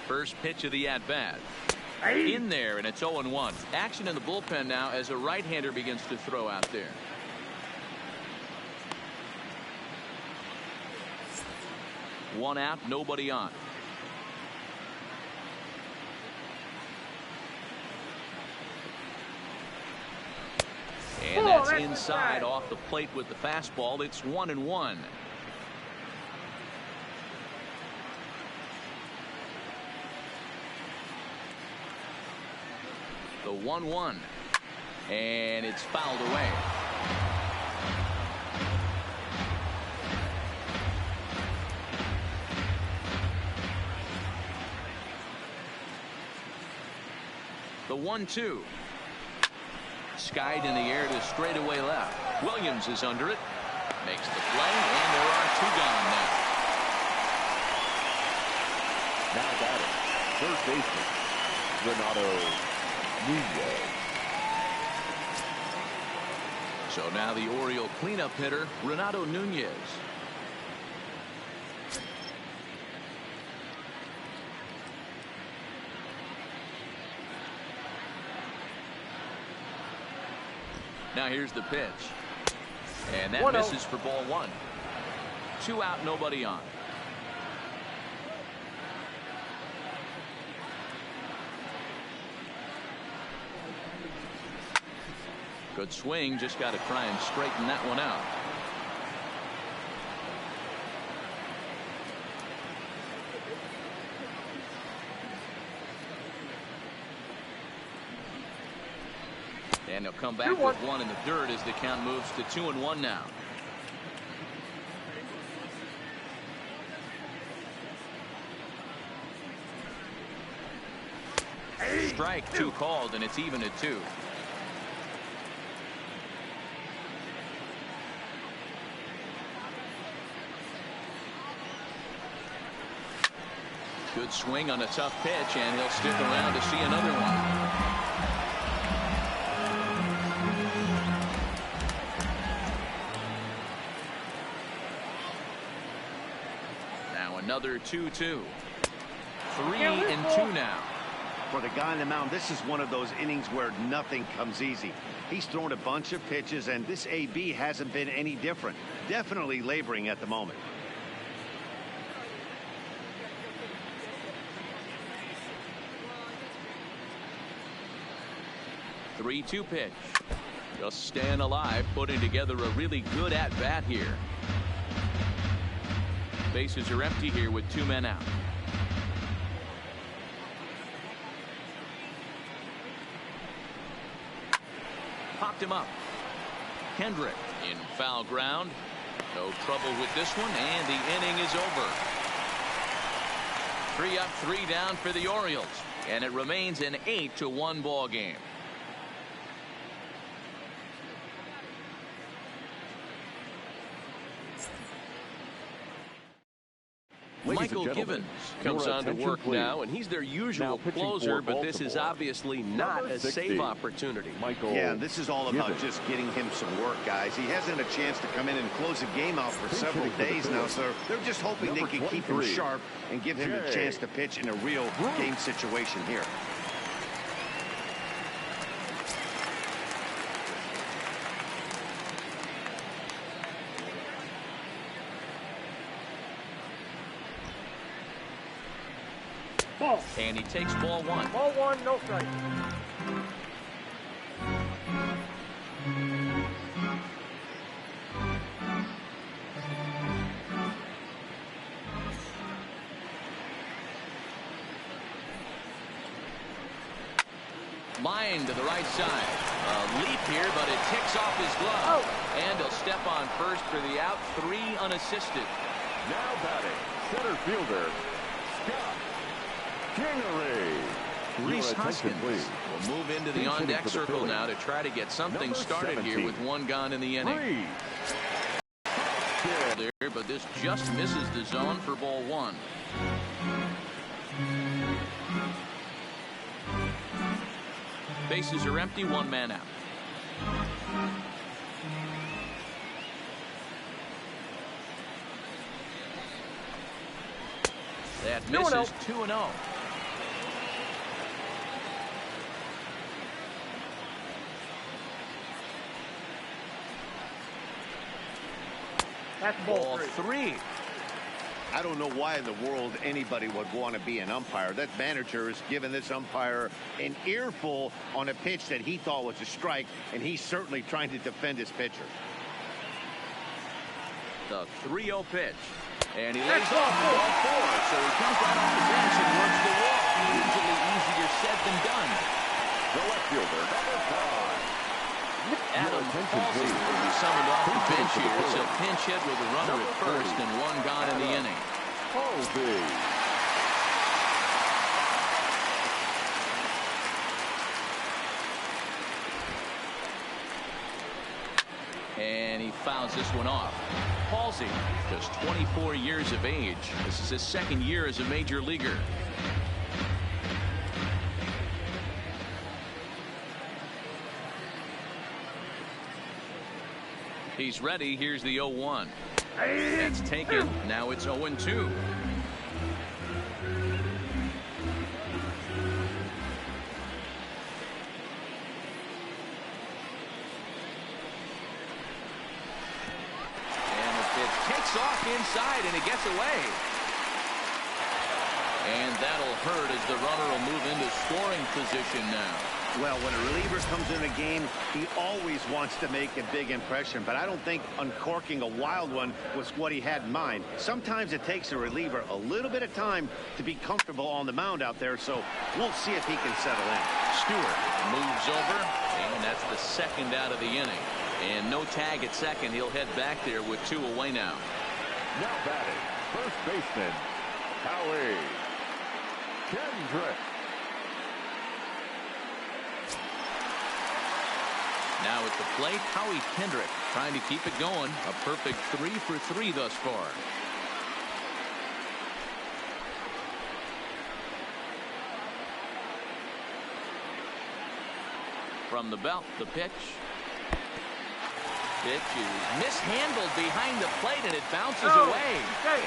First pitch of the at-bat. In there, and it's 0-1. Action in the bullpen now as a right-hander begins to throw out there. One out, nobody on. And that's inside off the plate with the fastball. It's 1-1. The 1-1. And it's fouled away. The 1-2. Skied in the air to straightaway left. Williams is under it. Makes the play, and there are two gone now. Now batting, first baseman, Renato Nunez. So now the Oriole cleanup hitter, Renato Nunez. Now here's the pitch. And that misses for ball one. 2 out, nobody on. Good swing, just got to try and straighten that one out. And he'll come back with one in the dirt as the count moves to 2-1 now. Strike 2 called, and it's even at 2. Good swing on a tough pitch, and he'll stick around to see another one. Another 2-2. 3-2 now. For the guy on the mound, this is one of those innings where nothing comes easy. He's thrown a bunch of pitches, and this AB hasn't been any different. Definitely laboring at the moment. The 3-2 pitch. Just staying alive, putting together a really good at-bat here. Bases are empty here with 2 men out. Popped him up. Kendrick in foul ground. No trouble with this one, and the inning is over. 3 up, 3 down for the Orioles, and it remains an 8-1 ball game. Michael Givens comes on to work now, and he's their usual closer, but this is obviously not a safe opportunity. Yeah, this is all about just getting him some work, guys. He hasn't had a chance to come in and close a game out for several days now, so they're just hoping they can keep him sharp and give him a chance to pitch in a real game situation here. Ball. And he takes ball one. Ball one, no strike. Line to the right side. A leap here, but it ticks off his glove. And he'll step on first for the out. 3 unassisted. Now batting, center fielder, Scott Kingery. Reese Hoskins will move into the on-deck circle now to try to get something started here with 1 gone in the inning. There, but this just misses the zone for ball 1. Bases are empty, 1 man out. That misses 2-0. That's ball 3. I don't know why in the world anybody would want to be an umpire. That manager has given this umpire an earful on a pitch that he thought was a strike, and he's certainly trying to defend his pitcher. The 3-0 pitch. And he lays off ball 4, so he comes right off the bench and works the walk. Usually easier said than done. The left fielder, number 5. Adam Halsey will be summoned off the bench here. So pinch hit with a runner at first and 1 gone in the inning. Halsey. And he fouls this one off. Halsey, just 24 years of age. This is his 2nd year as a major leaguer. He's ready. Here's the 0-1. That's taken. Now it's 0-2. Off inside, and it gets away. And that'll hurt as the runner will move into scoring position now. Well, when a reliever comes in a game, he always wants to make a big impression, but I don't think uncorking a wild one was what he had in mind. Sometimes it takes a reliever a little bit of time to be comfortable on the mound out there, so we'll see if he can settle in. Stewart moves over, and that's the 2nd out of the inning. And no tag at second. He'll head back there with 2 away now. Now batting, first baseman, Howie Kendrick. Now at the plate, Howie Kendrick trying to keep it going. A perfect 3 for 3 thus far. From the belt, the pitch. Pitch is mishandled behind the plate, and it bounces away.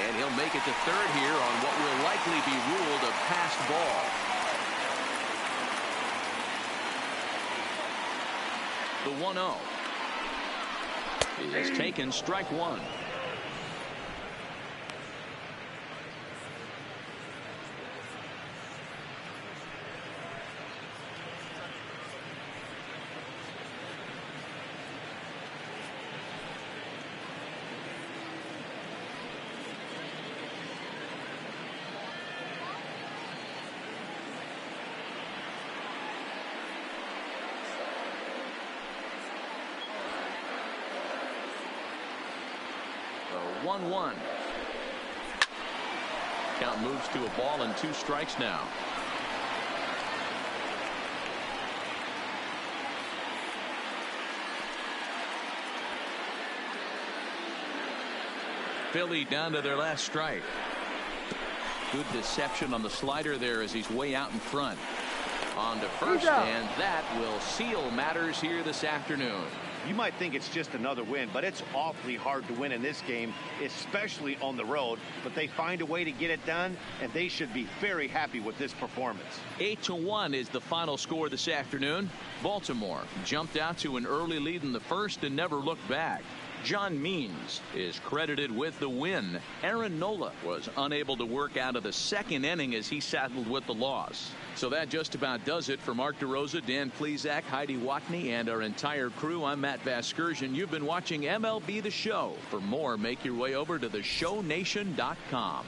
And he'll make it to 3rd here on what will likely be ruled a passed ball. The 1-0 is taken, strike 1. The 1-1. Count moves to a ball and 2 strikes now. Philly down to their last strike. Good deception on the slider there as he's way out in front. On to first, and that will seal matters here this afternoon. You might think it's just another win, but it's awfully hard to win in this game, especially on the road. But they find a way to get it done, and they should be very happy with this performance. 8-1 is the final score this afternoon. Baltimore jumped out to an early lead in the first and never looked back. John Means is credited with the win. Aaron Nola was unable to work out of the second inning as he settled with the loss. So that just about does it for Mark DeRosa, Dan Plesac, Heidi Watney, and our entire crew. I'm Matt Vasgersian. You've been watching MLB The Show. For more, make your way over to theshownation.com.